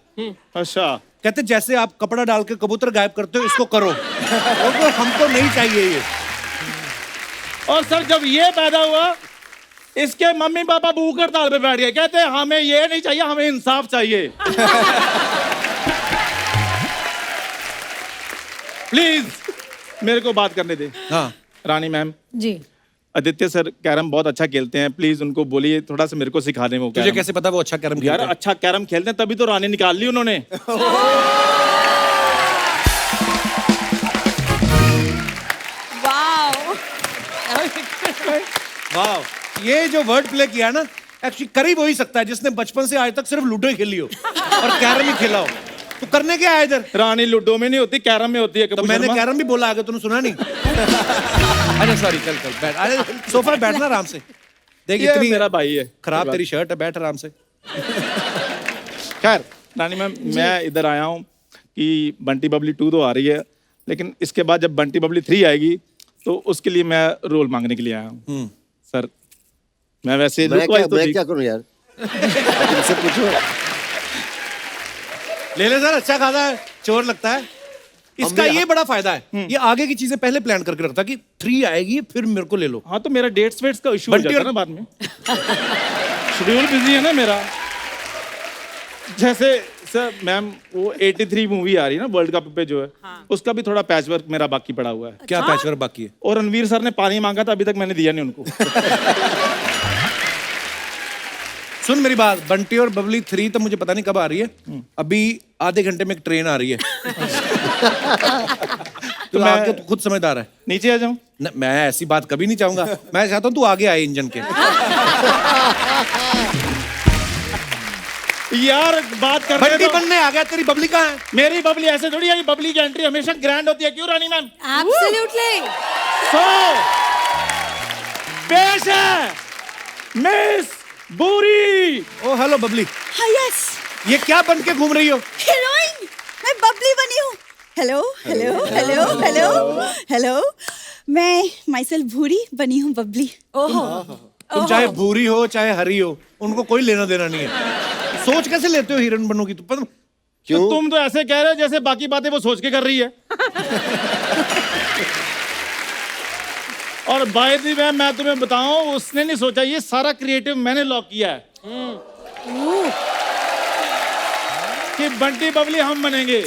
अच्छा। कहते जैसे आप कपड़ा डाल के कबूतर गायब करते हो, इसको करो। और तो हमको नहीं चाहिए ये। और सर जब ये पैदा हुआ, इसके मम्मी पापा भूख हड़ताल पे बैठ गए। कहते हैं हमें ये नहीं चाहिए, हमें इंसाफ चाहिए। प्लीज मेरे को बात करने दे। हाँ रानी मैम जी। आदित्य सर कैरम बहुत अच्छा खेलते हैं, प्लीज उनको बोलिए थोड़ा सा मेरे को सिखाने में। तुझे कैसे पता वो अच्छा कैरम खेलते यार हैं? अच्छा कैरम खेलते हैं तभी तो रानी निकाल ली उन्होंने। वाह, ये जो वर्ड प्ले किया ना, एक्चुअली करीब हो ही सकता है जिसने बचपन से आज तक सिर्फ लूडो ही खेली हो और कैरम ही खेला हो। तो करने क्या है इधर? रानी लूडो में नहीं होती, कैरम में होती है। तो मैंने कैरम भी बोला, आगे तूने सुना नहीं? अरे सॉरी, चल चल बैठ। अरे सोफा बैठना आराम से। देख इतनी मेरा भाई है, खराब तेरी शर्ट है, बैठ आराम से। खैर रानी मैम, मैं इधर आया हूँ कि बंटी बबली 2 तो आ रही है, लेकिन इसके बाद जब बंटी बबली 3 आएगी तो उसके लिए मैं रोल मांगने के लिए आया हूँ। सर मैं वैसे मैं क्या करूँ यार? तुमसे पूछो। ले ले सर, अच्छा खासा है, चोर लगता है। इसका ये बड़ा फायदा है, ये आगे की चीजें पहले प्लान करके रखता कि 3 आएगी फिर मेरे को ले लो। हाँ तो मेरा डेट्स वेट्स का इशू हो जाता है ना बाद में। शेड्यूल बिजी है ना मेरा। जैसे सर मैम वो 83 मूवी आ रही है ना वर्ल्ड कप पे जो है, उसका भी थोड़ा पैच वर्क मेरा बाकी पड़ा हुआ है। क्या पैच वर्क बाकी है? और रणवीर सर ने पानी मांगा था, अभी तक मैंने दिया नहीं उनको। सुन मेरी बात, बंटी और बबली 3 तो मुझे पता नहीं कब आ रही है। अभी आधे घंटे में एक ट्रेन आ रही है। तो आगे तू खुद समझदार है। नीचे आ जाऊं? मैं ऐसी बात कभी नहीं चाहूंगा। मैं चाहता हूँ तू आगे आए इंजन के। यार बात कर बंटी बनने आ गया, तेरी बबली कहाँ है? मेरी बबली ऐसे थोड़ी है, बबली की एंट्री हमेशा ग्रैंड होती है। क्यों रानी मैम? एब्सोल्युटली। सो पेश है मिस बूरी। ओ हेलो बबली। हाँ यस, ये क्या बन के घूम रही हो? हीरोइन। मैं बबली बनी हूँ। Hello hello hello hello hello, मैं माइसेल्फ भूरी बनी हूँ बबली। ओहो। तुम चाहे भूरी हो चाहे हरी हो, उनको कोई लेना देना नहीं है। सोच कैसे लेते हो हीरोइन बनोगी? तुम क्यों? तो तुम तो ऐसे कह रहे हो जैसे बाकी बातें वो सोच के कर रही है। और बाय द वे मैं तुम्हें बताऊं, उसने नहीं सोचा, ये सारा क्रिएटिव मैंने लॉक किया है कि बंटी बबली हम बनेंगे।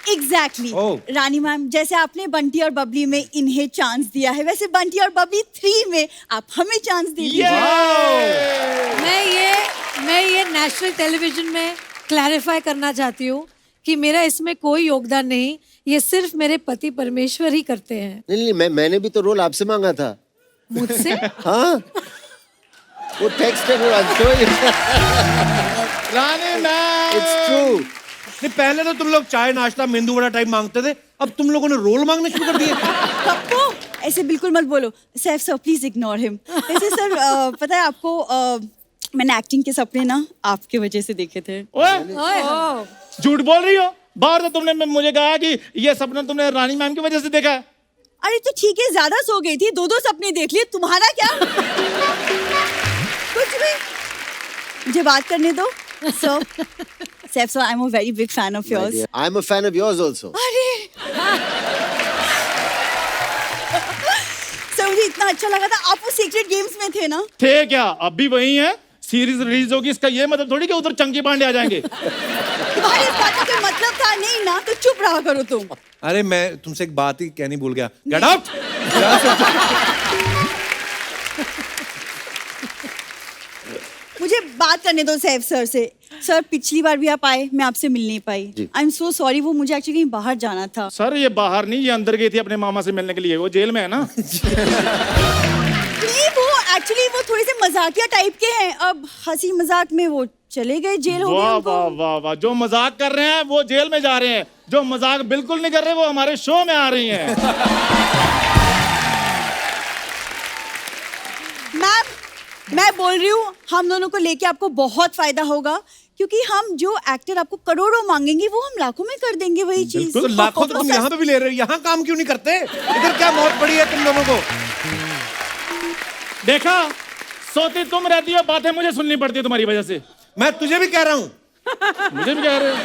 Exactly Oh. रानी मैम, जैसे आपने बंटी और बबली में इन्हें चांस दिया है, वैसे बंटी और बबली 3 में आप हमें चांस दे दीजिए। मैं ये नेशनल टेलीविजन में क्लैरिफाई करना चाहती हूँ कि मेरा इसमें कोई योगदान नहीं, ये सिर्फ मेरे पति परमेश्वर ही करते हैं। नहीं, मैंने भी तो रोल आपसे मांगा था। मुझसे? हाँ, वो टेक्स्ट है, रानी मैम, इट्स ट्रू। नहीं, पहले तो तुम लोग चाय नाश्ता मेंदू वड़ा टाइप मांगते थे, अब तुम लोगों ने रोल मांगने शुरू कर दिए। पप्पू, ऐसे बिल्कुल मत बोलो। Saif sir, please ignore him. वैसे सर, पता है आपको, मैंने एक्टिंग के सपने ना आपके वजह से देखे थे। ओए, झूठ बोल रही हो। बाहर तो तुमने मुझे कहा कि ये सपना तुमने रानी मैम की वजह से देखा है। अरे तो ठीक है, ज्यादा सो गई थी, 2 सपने देख लिए, तुम्हारा क्या? कुछ भी। मुझे बात करने दो। So Saif sir, I am a very big fan of yours. I am a fan of yours also. अरे सर, मुझे इतना अच्छा लगा था। आप वो सीक्रेट गेम्स में थे ना? थे क्या? अब भी वही है। सीरीज रिलीज होगी, इसका ये मतलब थोड़ी कि उधर चंकी पांडे आ जाएंगे। तुम्हारे इस बात का कोई मतलब था नहीं ना, तो चुप रहा करो तुम। अरे मैं तुमसे एक बात ही कहनी भूल गया। Get out. मुझे बात करने दो सैफ सर से। सर, पिछली बार भी आप आए, मैं आपसे मिल नहीं पाई। आई एम सो सॉरी, वो मुझे एक्चुअली कहीं बाहर जाना था। सर, ये बाहर नहीं, ये अंदर गई थी अपने मामा से मिलने के लिए। वो जेल में है ना। नहीं, वो एक्चुअली वो थोड़े से मजाकिया टाइप के हैं। अब हंसी मजाक में वो चले गए, जेल हो गया वाह उनको। वाह वाह वाह, जो मजाक कर रहे हैं वो जेल में जा रहे हैं, जो मजाक बिल्कुल नहीं कर रहे वो हमारे शो में आ रही हैं। मैम, मैं बोल रही हूँ, हम दोनों को लेके आपको बहुत फायदा होगा, क्योंकि हम जो एक्टर आपको करोड़ों मांगेंगे वो हम लाखों में कर देंगे वही चीज। तो लाखों तो तुम यहाँ पे भी ले रहे हो, यहाँ काम क्यों नहीं करते? इधर क्या मौत पड़ी है तुम दोनों को? देखा, सोती तुम रहती हो, बातें मुझे सुननी पड़ती है तुम्हारी वजह से। मैं तुझे भी कह रहा हूँ। मुझे भी कह रहे हो।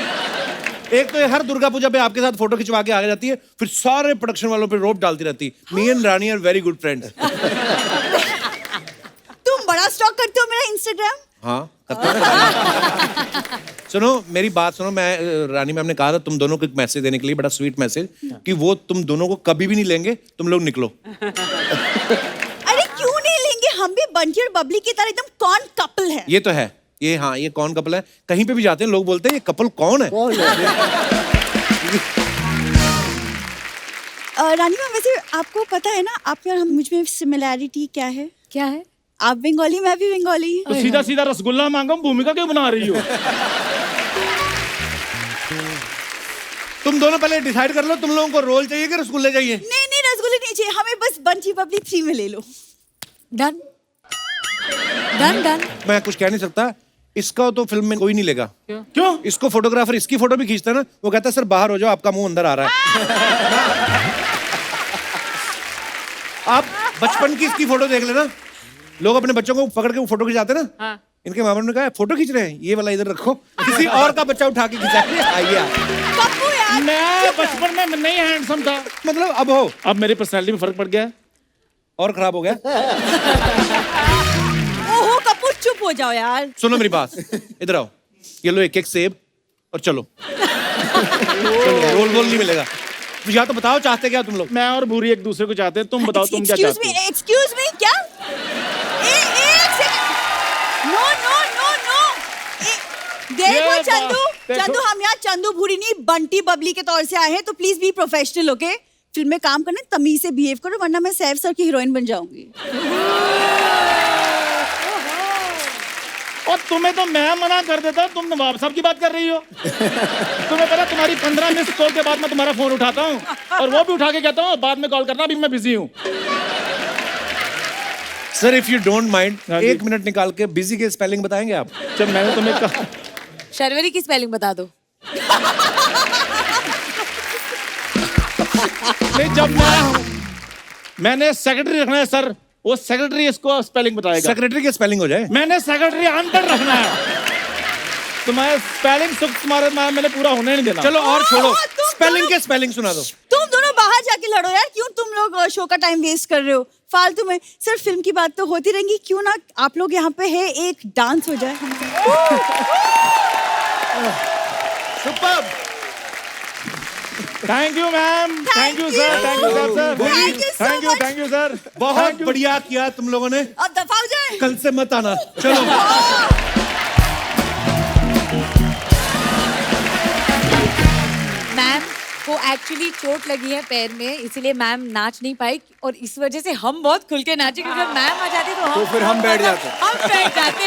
एक तो ये हर दुर्गा पूजा पे आपके साथ फोटो खिंचवा के आ जाती है, फिर सारे प्रोडक्शन वालों पे रोप डालती रहती है। Me and Rani are very good friends. तुम बड़ा स्टॉक करते हो मेरा इंस्टाग्राम। हाँ, करते हैं। सुनो मेरी बात सुनो, मैं रानी मैम ने कहा था तुम दोनों को एक मैसेज देने के लिए, बड़ा स्वीट मैसेज, कि वो तुम दोनों को कभी भी नहीं लेंगे, तुम लोग निकलो। अरे क्यों नहीं लेंगे, हम भी बंटी और बबली की तरह एकदम कौन कपल है। ये तो है, ये हाँ, ये कौन कपल है? कहीं पे भी जाते हैं लोग बोलते हैं ये कपल कौन है? रानी मैम, वैसे आपको पता है ना, आप और हम मुझ में सिमिलैरिटी क्या है? क्या है? आप बंगाली, मैं भी बंगाली। तो सीधा सीधा रसगुल्ला मांगो, भूमिका क्यों बना रही हो? तुम दोनों पहले डिसाइड कर लो, तुम लोगों को रोल चाहिए कि रसगुल्ले चाहिए? नहीं नहीं, रसगुल्ले नहीं चाहिए हमें, बस बंटी बबली 3 में ले लो। Done done done. मैं कुछ कह नहीं सकता, इसका तो फिल्म में कोई नहीं लेगा। क्यों? इसको फोटोग्राफर इसकी फोटो भी खींचता है ना, वो कहता है सर बाहर हो जाओ, आपका मुंह अंदर आ रहा है। आप बचपन की इसकी फोटो देख लेना, लोग अपने बच्चों को पकड़ के फोटो खिंचाते ना। हाँ। इनके माँ बाप ने कहा फोटो खींच रहे हैं, ये वाला इधर रखो, किसी और का बच्चा उठा के खिंचाएंगे। आइए आप। पप्पू यार, मैं बचपन में नहीं हैंडसम था, मतलब अब हो, अब मेरी पर्सनालिटी में फर्क पड़ गया और खराब हो गया। ओहो कपूर, चुप हो जाओ यार। सुनो मेरी बात, इधर आओ, ये लो एक एक सेब और चलो। रोल वोल नहीं मिलेगा। या तो बताओ चाहते क्या तुम लोग? मैं और भूरी एक दूसरे को चाहते हैं, तुम बताओ तुम क्या चाहते हो? एक्सक्यूज मी, क्या? एक second, no no no no. देखो चंदू, हम यहाँ चंदू भूरी नहीं, बंटी बबली के तौर से आए हैं, तो please be professional, okay? Film में काम करने तमीज से बिहेव करो, वरना मैं सैफ सर की हीरोइन बन जाऊंगी। और तुम्हें तो मैं मना कर देता, तुम नवाब साहब की बात कर रही हो। तुम्हें पता, तुम्हारी 15 मिस कॉल के बाद मैं तुम्हारा फोन उठाता हूँ, और वो भी उठा के कहता हूँ बाद में कॉल करना, अभी मैं बिजी हूँ। Sir if you don't mind, 1 minute निकाल के बिजी के स्पेलिंग बताएंगे आप? जब मैंने तुम्हें कहा, शर्वरी की स्पेलिंग बता दो। नहीं, जब मैंने सेक्रेटरी रखना है सर, वो सेक्रेटरी इसको स्पेलिंग बताएगा। सेक्रेटरी की स्पेलिंग हो जाए। मैंने सेक्रेटरी अंदर रखना है, तुम्हारे स्पेलिंग सुख तुम्हारे मैंने पूरा होने नहीं देना। चलो और छोड़ो, स्पेलिंग के स्पेलिंग सुना दो। तुम दोनों बाहर जाके लड़ो यार, क्यों तुम लोग शो का टाइम वेस्ट कर रहे हो फालतू में? सर फिल्म की बात तो होती रहेंगी, क्यों ना आप लोग यहाँ पे है, एक डांस हो जाए। Superb. Thank you ma'am, thank you sir, thank you sir, thank you sir. बहुत बढ़िया किया तुम लोगों ने। अब दफा हो जाए। कल से मत आना। चलो। मैम को एक्चुअली चोट लगी है पैर में, इसीलिए मैम नाच नहीं पाई और इस वजह से हम बहुत खुल के नाचे क्योंकि मैम आ जाती तो फिर हम बैठ जाते। हम बैठ जाते।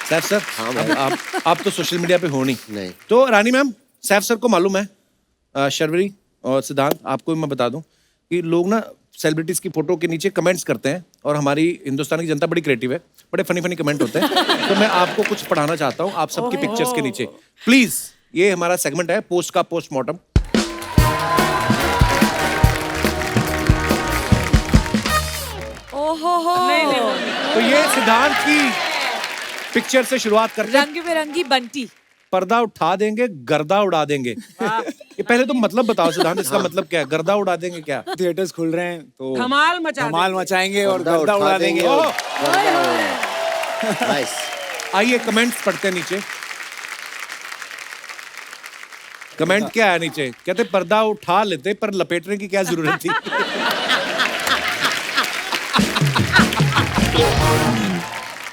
सैफ सर, हाँ, आप तो सोशल मीडिया पे हो नहीं। तो रानी मैम, सैफ सर को मालूम है, शर्वरी और सिद्धांत, आपको मैं बता दूं कि लोग ना सेलिब्रिटीज की फोटो के नीचे कमेंट्स करते हैं और हमारी हिंदुस्तान की जनता बड़ी क्रिएटिव है, बड़े फनी फनी कमेंट होते हैं। तो मैं आपको कुछ पढ़ाना चाहता हूँ आप सबकी पिक्चर्स के नीचे, प्लीज। ये हमारा सेगमेंट है पोस्ट का पोस्टमार्टम। ओहो तो ये सिद्धांत की पिक्चर से शुरुआत करते हैं। रंग बिरंगी बंटी। पर्दा उठा देंगे, गर्दा उड़ा देंगे। ये पहले तुम मतलब बताओ सिद्धांत, इसका मतलब क्या है? गर्दा उड़ा देंगे क्या? थिएटर्स खुल रहे हैं तो धमाल मचाएंगे और गर्दा उड़ा देंगे। नाइस। आइए कमेंट्स पढ़ते हैं नीचे। कमेंट क्या है नीचे? कहते पर्दा उठा लेते पर लपेटने की क्या जरूरत थी?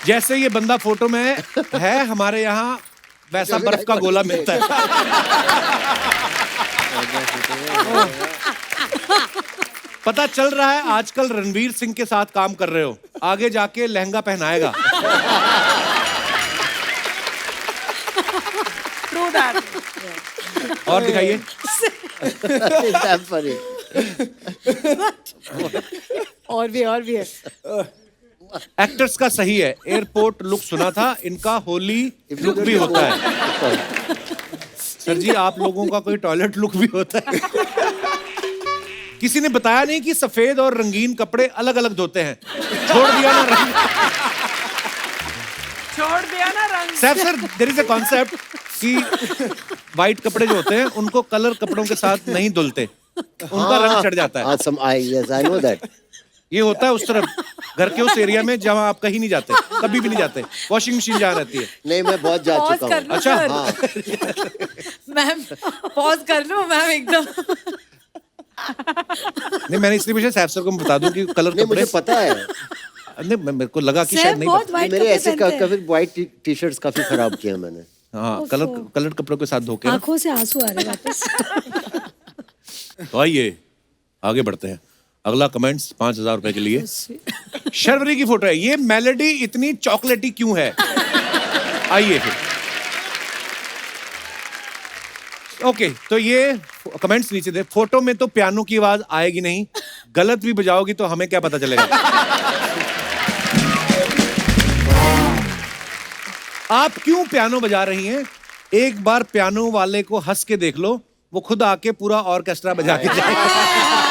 जैसे ये बंदा फोटो में है हमारे यहाँ वैसा बर्फ का गोला मिलता है। पता चल रहा है आजकल रणवीर सिंह के साथ काम कर रहे हो, आगे जाके लहंगा पहनाएगा। और दिखाइए। और भी है। एक्टर्स का सही है, एयरपोर्ट लुक सुना था, इनका होली लुक भी होता है। सर जी आप लोगों का कोई टॉयलेट लुक भी होता है? किसी ने बताया नहीं कि सफेद और रंगीन कपड़े अलग अलग धोते हैं। छोड़ दिया ना रंग। Saif sir, there is a concept कि व्हाइट कपड़े जो होते हैं उनको कलर कपड़ों के साथ नहीं धुलते, उनका रंग चढ़ जाता है। Yes, I know that. ये होता है उस तरफ, घर के उस एरिया में जहाँ आप कहीं नहीं जाते, कभी भी नहीं जाते। वॉशिंग मशीन जहाँ रहती है। नहीं, मैं बहुत जा चुका हूँ। अच्छा मैम पॉज कर लो मैम एकदम। नहीं, मैंने इसलिए पूछा सैफ सर को बता दूं कि कलर कपड़े मुझे पता है। नहीं, मेरे को लगा कि शायद नहीं पता। मेरे ऐसे कभी व्हाइट टी शर्ट्स काफी खराब किया मैंने। हाँ, कलर कपड़ों के साथ धोके। आंखों से आंसू आ रहे वापस। तो आइए आगे बढ़ते हैं। अगला कमेंट्स 5,000 रुपए के लिए। शर्वरी की फोटो है। ये मेलोडी इतनी चॉकलेटी क्यों है? आइए फिर। ओके, तो ये कमेंट्स नीचे दे। फोटो में तो पियानो की आवाज आएगी नहीं, गलत भी बजाओगी तो हमें क्या पता चलेगा? आप क्यों पियानो बजा रही हैं? एक बार पियानो वाले को हंस के देख लो, वो खुद आके पूरा ऑर्केस्ट्रा बजा के जाएगा।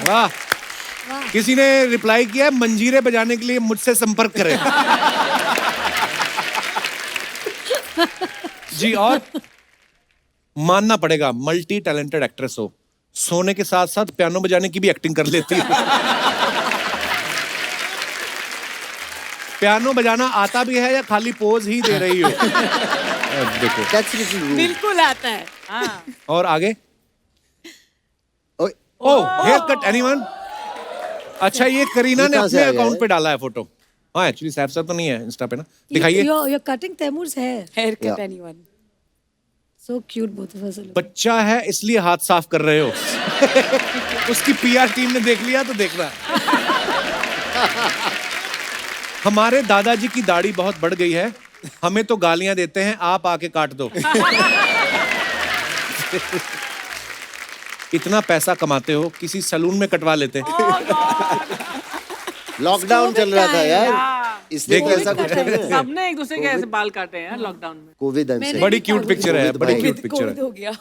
वाह। किसी ने रिप्लाई किया, मंजीरे बजाने के लिए मुझसे संपर्क करें। जी, और मानना पड़ेगा मल्टी टैलेंटेड एक्ट्रेस हो, सोने के साथ साथ पियानो बजाने की भी एक्टिंग कर लेती है। पियानो बजाना आता भी है या खाली पोज ही दे रही हो? देखो बिल्कुल आता है। हाँ। और आगे। ओह, हेयर कट एनीवन? अच्छा, ये करीना ने अपने अकाउंट पे डाला है फोटो। हाँ, एक्चुअली सैफ सर तो नहीं है इंस्टा पे ना। दिखाइए। You're cutting Taimur's hair. Haircut anyone. So cute both of us. बच्चा है इसलिए हाथ साफ कर रहे हो। उसकी पीआर टीम ने देख लिया तो देखना। हमारे दादाजी की दाढ़ी बहुत बढ़ गई है, हमें तो गालियां देते हैं, आप आके काट दो। इतना पैसा कमाते हो, किसी सैलून में कटवा लेते। लॉकडाउन चल रहा था यार, इसलिए ऐसा कुछ नहीं है। सबने एक दूसरे के ऐसे बाल काटे हैं लॉकडाउन में। कोविड बड़ी क्यूट पिक्चर है, बड़ी क्यूट पिक्चर है। कोविड हो गया।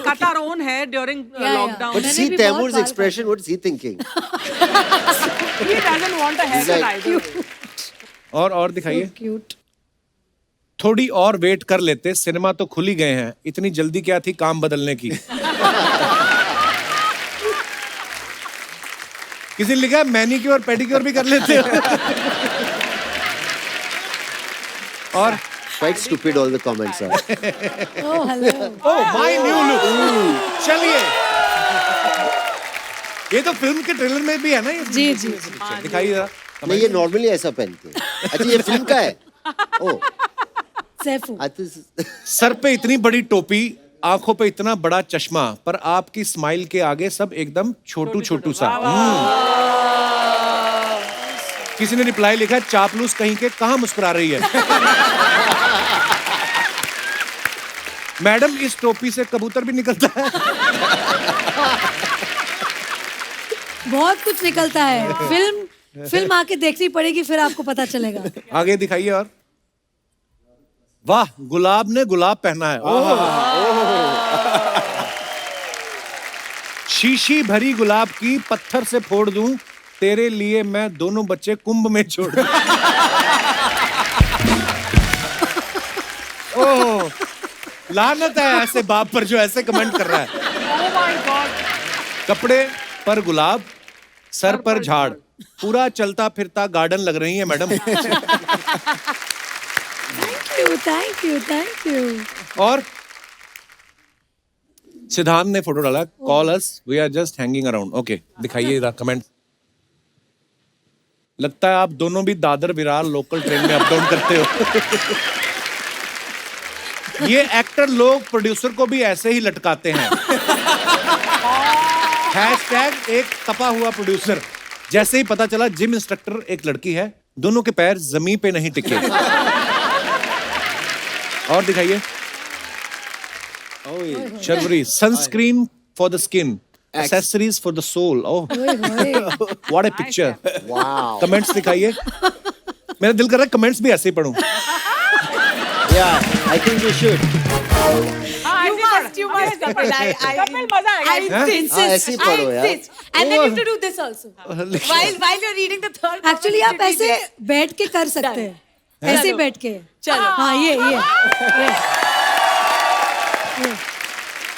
cut our own hair during lockdown. But see Taimur's expression, what is he thinking? He doesn't want a haircut either. और दिखाइए। Cute. थोड़ी और वेट कर लेते, सिनेमा तो खुल ही गए हैं, इतनी जल्दी क्या थी काम बदलने की? किसी ने लिखा मैनीक्योर पेडिक्योर भी कर लेते हो। और Quite stupid all the comments are. Oh, hello. Oh, my new look. चलिए, ये तो फिल्म के ट्रेलर में भी है ना ये? जी जी। दिखाइए जरा। नहीं, ये नॉर्मली ऐसा पहनते हैं। अच्छा, ये फिल्म का है? ओह, सैफू। सर पे इतनी बड़ी टोपी, आंखों पे इतना बड़ा चश्मा, पर आपकी स्माइल के आगे सब एकदम छोटू छोटू सा। किसी ने रिप्लाई लिखा है, चापलूस कहीं के, कहां मुस्कुरा रही है? मैडम, इस टोपी से कबूतर भी निकलता है? बहुत कुछ निकलता है। फिल्म आके देखनी पड़ेगी, फिर आपको पता चलेगा। आगे दिखाइए। और वाह, गुलाब ने गुलाब पहना है। शीशी भरी गुलाब की पत्थर से फोड़ दूं, तेरे लिए मैं दोनों बच्चे कुंभ में छोड़ दूं। ओह, लानत है ऐसे बाप पर जो ऐसे कमेंट कर रहा है। कपड़े पर गुलाब, सर पर झाड़, पूरा चलता फिरता गार्डन लग रही है मैडम। Thank you. और सिद्धांत ने फोटो डाला, call us, we are just hanging around. Okay, दिखाइए इधर कमेंट। लगता है आप दोनों भी दादर विरार लोकल ट्रेन में अप डाउन करते हो। ये एक्टर लोग प्रोड्यूसर को भी ऐसे ही लटकाते हैं। हैशटैग एक तपा हुआ प्रोड्यूसर। जैसे ही पता चला जिम इंस्ट्रक्टर एक लड़की है, दोनों के पैर जमीन पे नहीं टिके। और दिखाइए। Sharvari, sunscreen for the skin, accessories for the soul. Oh, what a picture. wow. Comments दिखाइए। मेरा दिल कर रहा है कमेंट्स भी ऐसे ही पढूं। Yeah, I think you should. You must. Kapil मजा आएगा। I insist. ऐसे ही पढ़ो यार। And then you have to do this also. While you're reading the third. Actually आप ऐसे बैठ के कर सकते हैं, ऐसे बैठ के। चलो। हाँ, ये।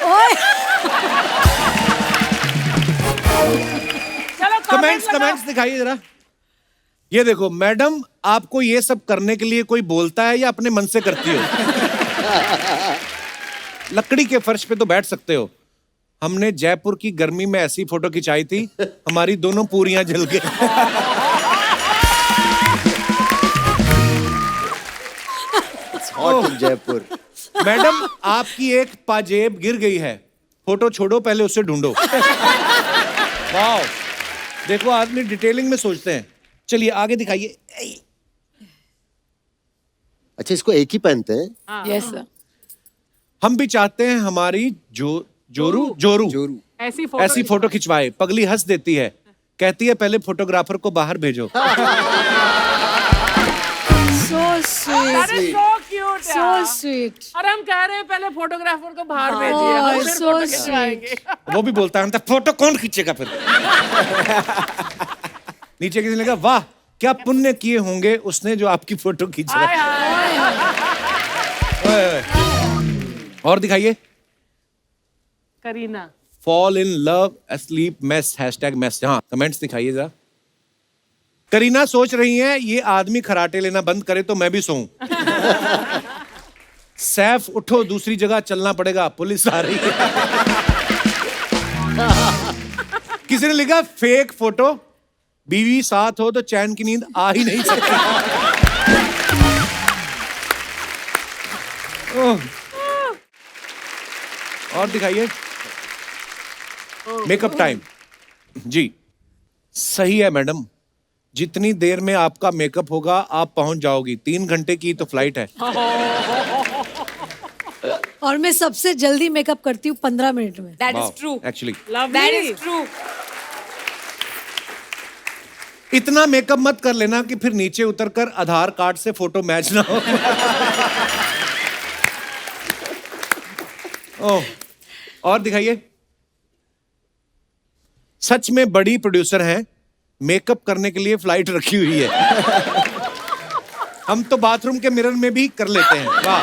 ओए, चलो कमेंट्स दिखाइए जरा। ये देखो मैडम, आपको ये सब करने के लिए कोई बोलता है या अपने मन से करती हो? लकड़ी के फर्श पे तो बैठ सकते हो। हमने जयपुर की गर्मी में ऐसी फोटो खिंचाई थी, हमारी दोनों पूरियां जल गई। Hot in Jaipur. मैडम, आपकी एक पाजेब गिर गई है, फोटो छोड़ो, पहले उसे ढूंढो। वाओ, देखो आदमी डिटेलिंग में सोचते हैं। चलिए आगे दिखाइए। अच्छा, इसको एक ही पहनते हैं? Yes sir. हम भी चाहते हैं हमारी जोरू ऐसी फोटो खिंचवाए। पगली हंस देती है, कहती है पहले फोटोग्राफर को बाहर भेजो। so sweet. so cute So sweet. और हम कह रहे हैं पहले फोटोग्राफर को बाहर भेजिए, Oh, हम फिर so फोटो sweet. खिंचवाएंगे। वो भी बोलता है फोटो कौन खींचेगा फिर। नीचे किसी ने कहा, वाह क्या पुण्य किए होंगे उसने जो आपकी फोटो खींच रहा है। और दिखाइए। Kareena, fall in love asleep mess #mess। हाँ, कमेंट्स दिखाइए जरा। करीना सोच रही हैं ये आदमी खराटे लेना बंद करे तो मैं भी सोऊं। सैफ उठो, दूसरी जगह चलना पड़ेगा, पुलिस आ रही है। किसी ने लिखा फेक फोटो, बीवी साथ हो तो चैन की नींद आ ही नहीं सकती। और दिखाइए। मेकअप टाइम जी सही है मैडम, जितनी देर में आपका मेकअप होगा आप पहुंच जाओगी। 3 घंटे की तो फ्लाइट है। और मैं सबसे जल्दी मेकअप करती हूँ 15 मिनट में। That is true. Actually That is true. इतना मेकअप मत कर लेना कि फिर नीचे उतरकर आधार कार्ड से फोटो मैच ना हो। ओह, और दिखाइए। सच में बड़ी प्रोड्यूसर हैं, मेकअप करने के लिए फ्लाइट रखी हुई है। हम तो बाथरूम के मिरर में भी कर लेते हैं। वाह।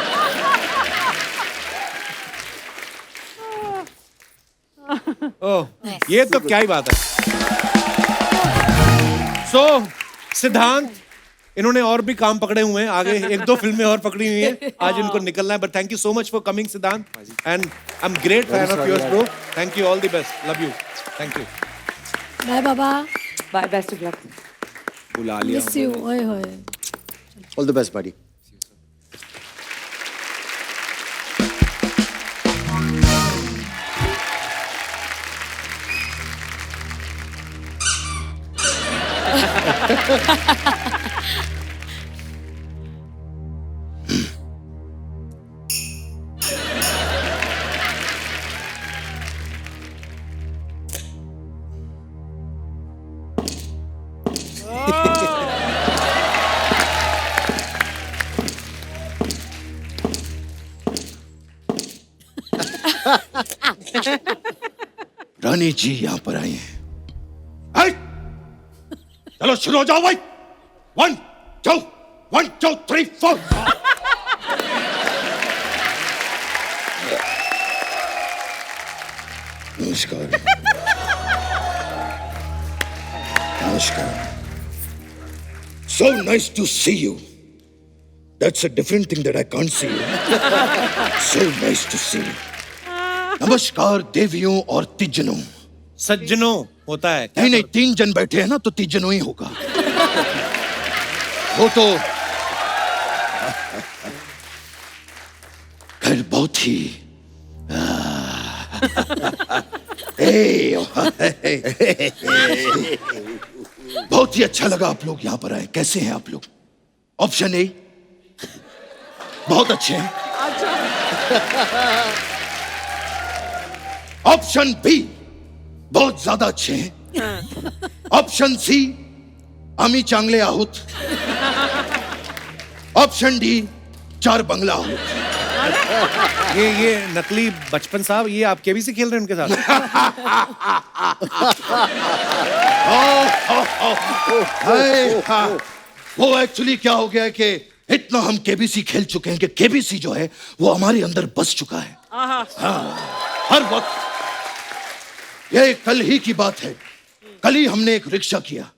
ओह, ये तो क्या ही बात है। सो सिद्धांत, इन्होंने और भी काम पकड़े हुए हैं आगे, 1-2 फिल्में और पकड़ी हुई हैं, आज इनको निकलना है, but thank you so much for coming Siddhant, and I am great fan of yours bro, thank you, all the best, love you, thank you, bye बाबा, बाय, बेस्ट ऑफ लक। बुला लिया, मिस यू, ओए होए। All the best buddy. Rani ji यहाँ पर आई हैं। चलो शुरू हो जाओ भाई। 1 2 1 2 3 4। नमस्कार। नमस्कार। So nice to see you. That's a different thing that I can't see you. So nice to see you. नमस्कार देवियों और तिजनों। सज्जनों होता है। नहीं नहीं, 3 जन बैठे हैं ना तो तिजनों ही होगा। वो तो खैर बहुत ही बहुत ही अच्छा लगा आप लोग यहाँ पर आए। कैसे हैं आप लोग? ऑप्शन ए बहुत अच्छे हैं। ऑप्शन बी बहुत ज्यादा अच्छे हैं। ऑप्शन सी आम्ही चांगले आहोत। ऑप्शन डी 4 बंगला आहोत। ये नकली बचपन साहब, ये आप केबीसी खेल रहे हैं उनके साथ? वो एक्चुअली क्या हो गया है कि इतना हम केबीसी खेल चुके हैं कि केबीसी जो है वो हमारे अंदर बस चुका है। हाँ, हर वक्त। ये कल ही की बात है, कल ही हमने एक रिक्शा किया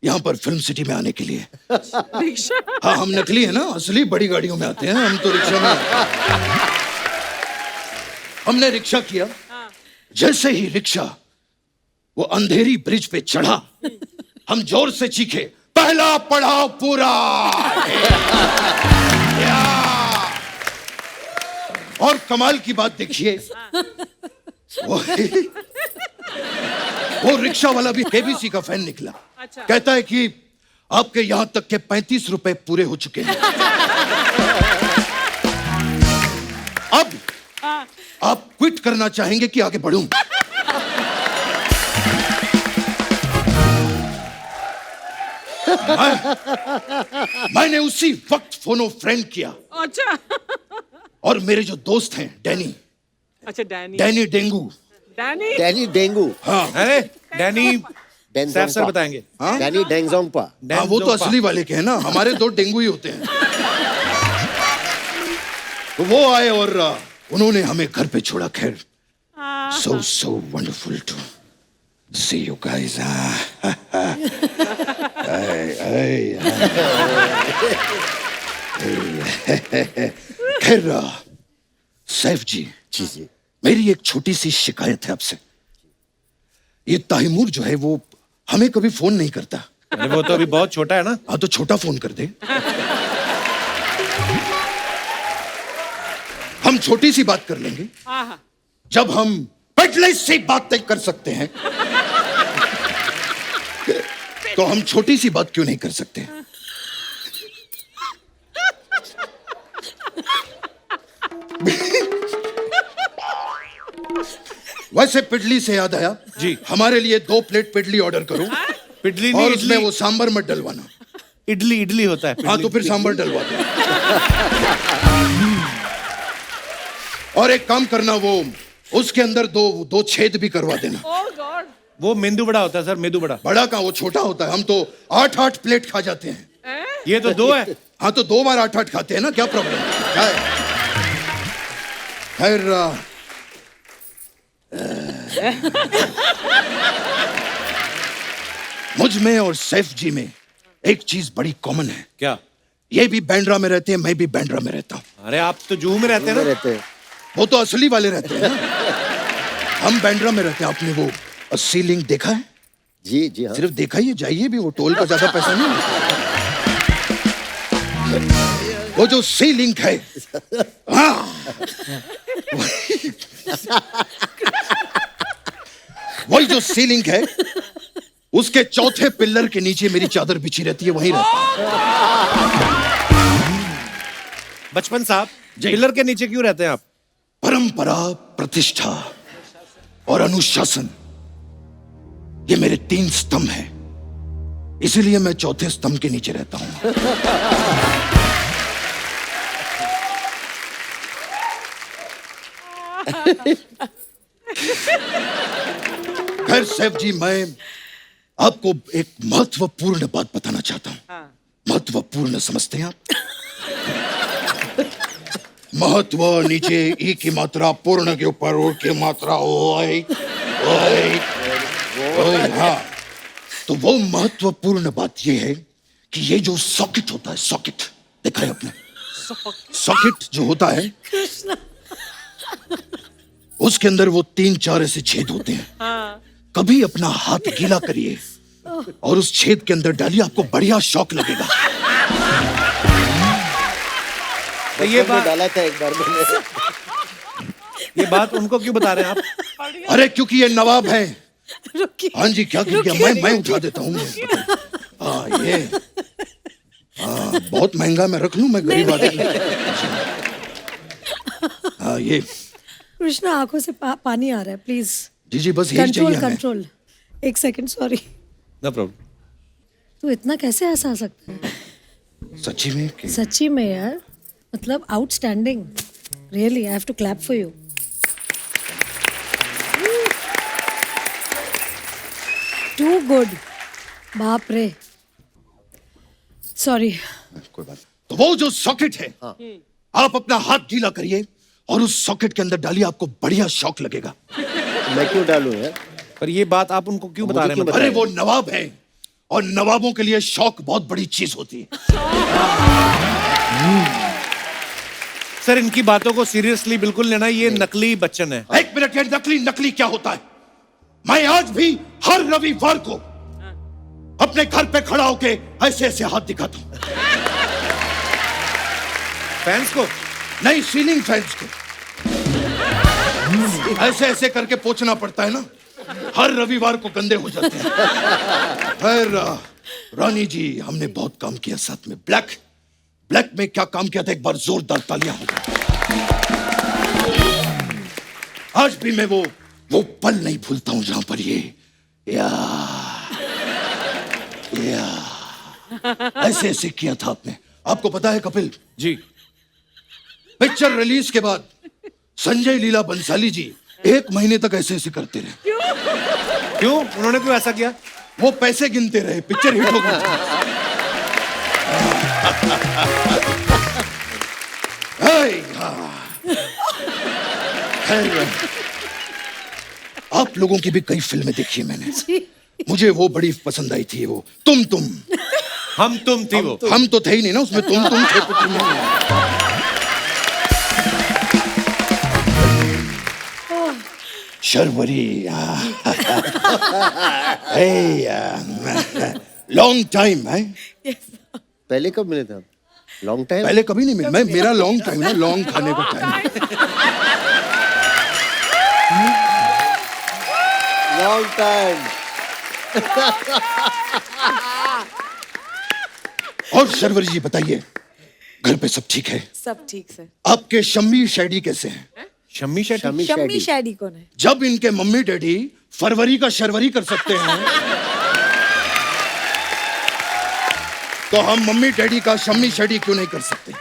यहाँ पर फिल्म सिटी में आने के लिए। रिक्शा? हाँ, हम नकली है ना, असली बड़ी गाड़ियों में आते हैं, हम तो रिक्शा में। हमने रिक्शा किया। जैसे ही रिक्शा वो अंधेरी ब्रिज पे चढ़ा, हम जोर से चीखे, पहला पड़ाव पूरा। और कमाल की बात देखिए, वो रिक्शा वाला भी केबीसी का फैन निकला। अच्छा। कहता है कि आपके यहां तक के 35 रुपए पूरे हो चुके हैं। अब आप क्विट करना चाहेंगे कि आगे बढ़ूं? मैंने उसी वक्त फोनो फ्रेंड किया। अच्छा। और मेरे जो दोस्त हैं डैनी, अच्छा डैनी डेंगू, डैनी डेंगू। हाँ, अरे डैनी सर बताएंगे। हाँ? डैनी डेंगजोंगपा। हाँ, वो तो असली वाले के हैं ना, हमारे 2 डेंगू ही होते हैं। तो वो आए और उन्होंने हमें घर पे छोड़ा। खैर, so wonderful to see you guys. खैर सैफ जी, मेरी एक छोटी सी शिकायत है आपसे। ये तैमूर जो है वो हमें कभी फोन नहीं करता। अरे वो तो अभी बहुत छोटा है ना। हाँ, तो छोटा फोन कर दे। हम छोटी सी बात कर लेंगे। जब हम पटले से बात तय कर सकते हैं तो हम छोटी सी बात क्यों नहीं कर सकते? वैसे पिडली से याद आया जी, हमारे लिए 2 प्लेट पिडली ऑर्डर करो। पिडली और नहीं, उसमें इडली। वो सांबर मत डलवाना। इडली होता है। हाँ, तो फिर सांबर डलवा दो। और एक काम करना, वो उसके अंदर 2 छेद भी करवा देना। ओह गॉड। वो मेंदू बड़ा होता है सर, मेंदू बड़ा। बड़ा का वो छोटा होता है। हम तो 8 प्लेट खा जाते हैं। ये तो 2 है। हाँ, तो 2 बार 8 खाते हैं ना, क्या प्रॉब्लम है? क्या है? खैर मुझ में और सैफ जी में एक चीज बड़ी कॉमन है। क्या? ये भी बैंड्रा में रहते हैं, मैं भी बैंड्रा में रहता हूँ। अरे आप तो जूहू में रहते हैं ना? रहते हैं। वो तो असली वाले रहते हैं ना। हम बैंड्रा में रहते हैं। आपने वो अस्सी लिंक देखा है? जी जी हाँ। सिर्फ देखा ही है, जाइए भी, वो टोल का ज्यादा पैसा नहीं है। वो जो सी लिंक है, हाँ, वही जो सी लिंक है, उसके चौथे पिल्लर के नीचे मेरी चादर बिछी रहती है, वहीं रहता हूं। बचपन साहब, पिलर के नीचे क्यों रहते हैं आप? परंपरा, प्रतिष्ठा और अनुशासन, ये मेरे 3 स्तंभ हैं। इसीलिए मैं चौथे स्तंभ के नीचे रहता हूं। खैर सैफ जी, मैं आपको एक महत्वपूर्ण बात बताना चाहता हूं। महत्वपूर्ण समझते हैं आप? महत्व नीचे ई की मात्रा, पूर्ण के ऊपर ओ की मात्रा, ओए ओए ओए। हाँ, तो वो महत्वपूर्ण बात ये है कि ये जो सॉकेट होता है, सॉकेट देखा है आपने? सॉकेट जो होता है, उसके अंदर वो 3-4 ऐसे छेद होते हैं। कभी अपना हाथ गीला करिए और उस छेद के अंदर डालिए, आपको बढ़िया शॉक लगेगा। तो ये बात डाला था एक बार मैंने। ये बात उनको क्यों बता रहे हैं आप? अरे क्योंकि ये नवाब है। हाँ जी, क्या मैं उठा देता हूँ। हाँ, ये हाँ, बहुत महंगा, मैं रख लूं, मैं गरीब आदमी। हाँ, ये कृष्णा, आंखों से पानी आ रहा है, प्लीज। जी बस यही चाहिए हमें। कंट्रोल। एक सेकंड, सॉरी। No problem. तू इतना कैसे हंसा सकता है? सच्ची में? सच्ची में यार, मतलब outstanding, really, I have to clap for you. Too good, बाप रे, सॉरी। कोई बात। तो वो जो सॉकेट है, आप अपना हाथ गीला करिए और उस सॉकेट के अंदर डालिए, आपको बढ़िया शॉक लगेगा। मैं क्यों डालूं यार? पर ये बात आप उनको क्यों बता रहे हैं? अरे वो नवाब है और नवाबों के लिए शौक बहुत बड़ी चीज होती है। सर, इनकी बातों को सीरियसली बिल्कुल लेना, ये नकली बच्चन है। एक मिनट, ये नकली क्या होता है? मैं आज भी हर रविवार को अपने घर पे खड़ा होके ऐसे ऐसे हाथ दिखाता हूं। फैंस को नहीं, सीलिंग फैंस को ऐसे ऐसे करके पोंछना पड़ता है ना, हर रविवार को गंदे हो जाते हैं। खैर रानी जी, हमने बहुत काम किया साथ में। ब्लैक में क्या काम किया था, एक बार जोरदार तालियां हो जाए। आज भी मैं वो पल नहीं भूलता हूं जहां पर ये या ऐसे ऐसे किया था आपने। आपको पता है कपिल जी, पिक्चर रिलीज के बाद संजय लीला बंसाली जी 1 महीने तक ऐसे ऐसे करते रहे। क्यों? उन्होंने क्यों ऐसा किया? वो पैसे गिनते रहे, पिक्चर हिट हो गई। आप लोगों की भी कई फिल्में देखी है मैंने। मुझे वो बड़ी पसंद आई थी, वो तुम हम तुम थी। वो हम तो थे ही नहीं ना उसमें, तुम थे। शर्वरी, लॉन्ग टाइम है। पहले कब मिले थे आप? Long time? पहले कभी नहीं मिले। मेरा लॉन्ग टाइम ना, लॉन्ग खाने का टाइम। Long time. और शर्वरी जी बताइए, घर पे सब ठीक है? सब ठीक सर। आपके शम्मी शैडी कैसे हैं? शम्मी शेट्टी? शम्मी शैडी कौन है? जब इनके मम्मी डैडी फरवरी का शर्वरी कर सकते हैं, तो हम मम्मी डैडी का शम्मी शैडी क्यों नहीं कर सकते?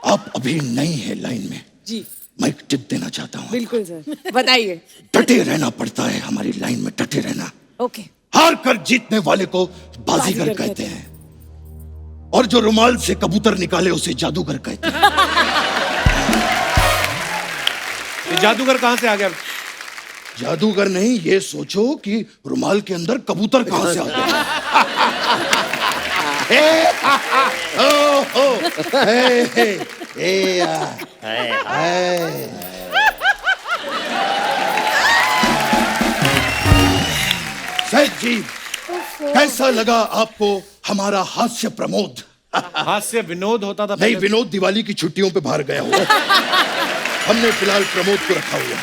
आप अभी नई है लाइन में जी। मैं एक टिप देना चाहता हूँ। बिल्कुल सर, बताइए। डटे रहना पड़ता है हमारी लाइन में, डटे रहना। ओके। हार कर जीतने वाले को बाजीगर कहते हैं, और जो रुमाल से कबूतर निकाले उसे जादूगर कहते हैं। ये जादूगर कहां से आ गया? जादूगर नहीं, ये सोचो कि रुमाल के अंदर कबूतर कहां से आ गया। सैद जी, कैसा लगा आपको हमारा हास्य प्रमोद? हास्य विनोद होता था नहीं, विनोद दिवाली की छुट्टियों पे बाहर गया हुआ। हमने फिलहाल प्रमोद को रखा हुआ।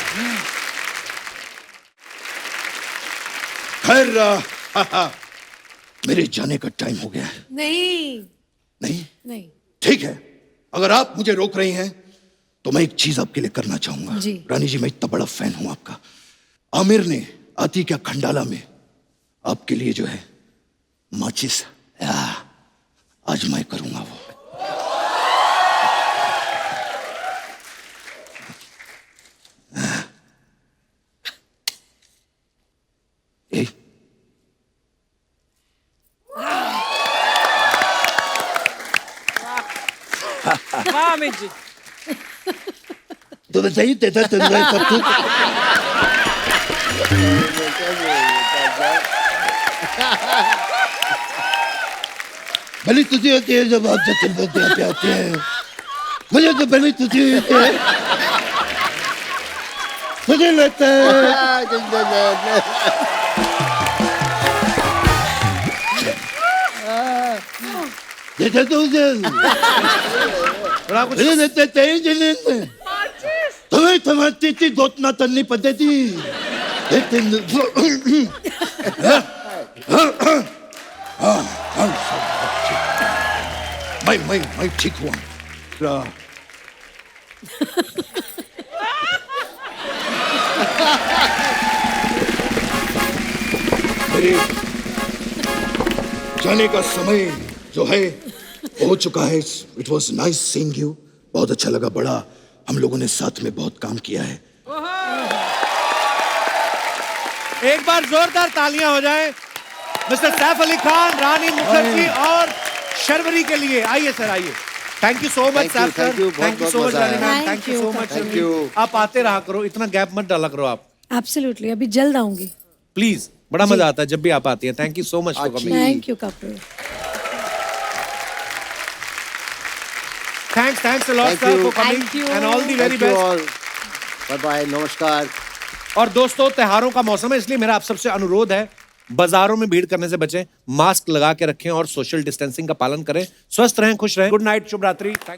खैर, मेरे जाने का टाइम हो गया है। नहीं नहीं नहीं, ठीक है, अगर आप मुझे रोक रही हैं तो मैं एक चीज आपके लिए करना चाहूंगा। जी। रानी जी, मैं इतना बड़ा फैन हूं आपका। आमिर ने आती क्या खंडाला में आपके लिए जो है माचिस, आज मैं करूंगा वो। वाह अमित जी। तो सही देता तुम्हारा सब कुछ। भले तुझे होती है जब आप जब आते हैं, मुझे तो भले तुझे होती है, मुझे लगता है जैसे तुम्हें समझती थी गोतना तलनी पद्धति, मैं ठीक हुआ। मेरे जाने का समय जो है हो चुका है। It was nice seeing you, बहुत अच्छा लगा। बड़ा हम लोगों ने साथ में बहुत काम किया है। एक बार जोरदार तालियां हो जाएं मिस्टर सैफ अली खान, रानी मुखर्जी और शर्वरी के लिए। आइए सर, आइए। Thank you so much sir. Thank you so much Rani ma'am, thank you so much. आप आते रहा करो, इतना गैप मत डाला करो आप। एब्सोल्युटली, अभी जल्द आऊंगी प्लीज। बड़ा मजा आता है जब भी आप आती हैं। Thank you so much for coming. Thank you Kapil. Thanks a lot sir for coming and all the very best. Bye bye, नमस्कार। और दोस्तों, त्योहारों का मौसम है, इसलिए मेरा आप सबसे अनुरोध है, बाजारों में भीड़ करने से बचें, मास्क लगा के रखें और सोशल डिस्टेंसिंग का पालन करें। स्वस्थ रहें, खुश रहें। गुड नाइट, शुभ रात्रि।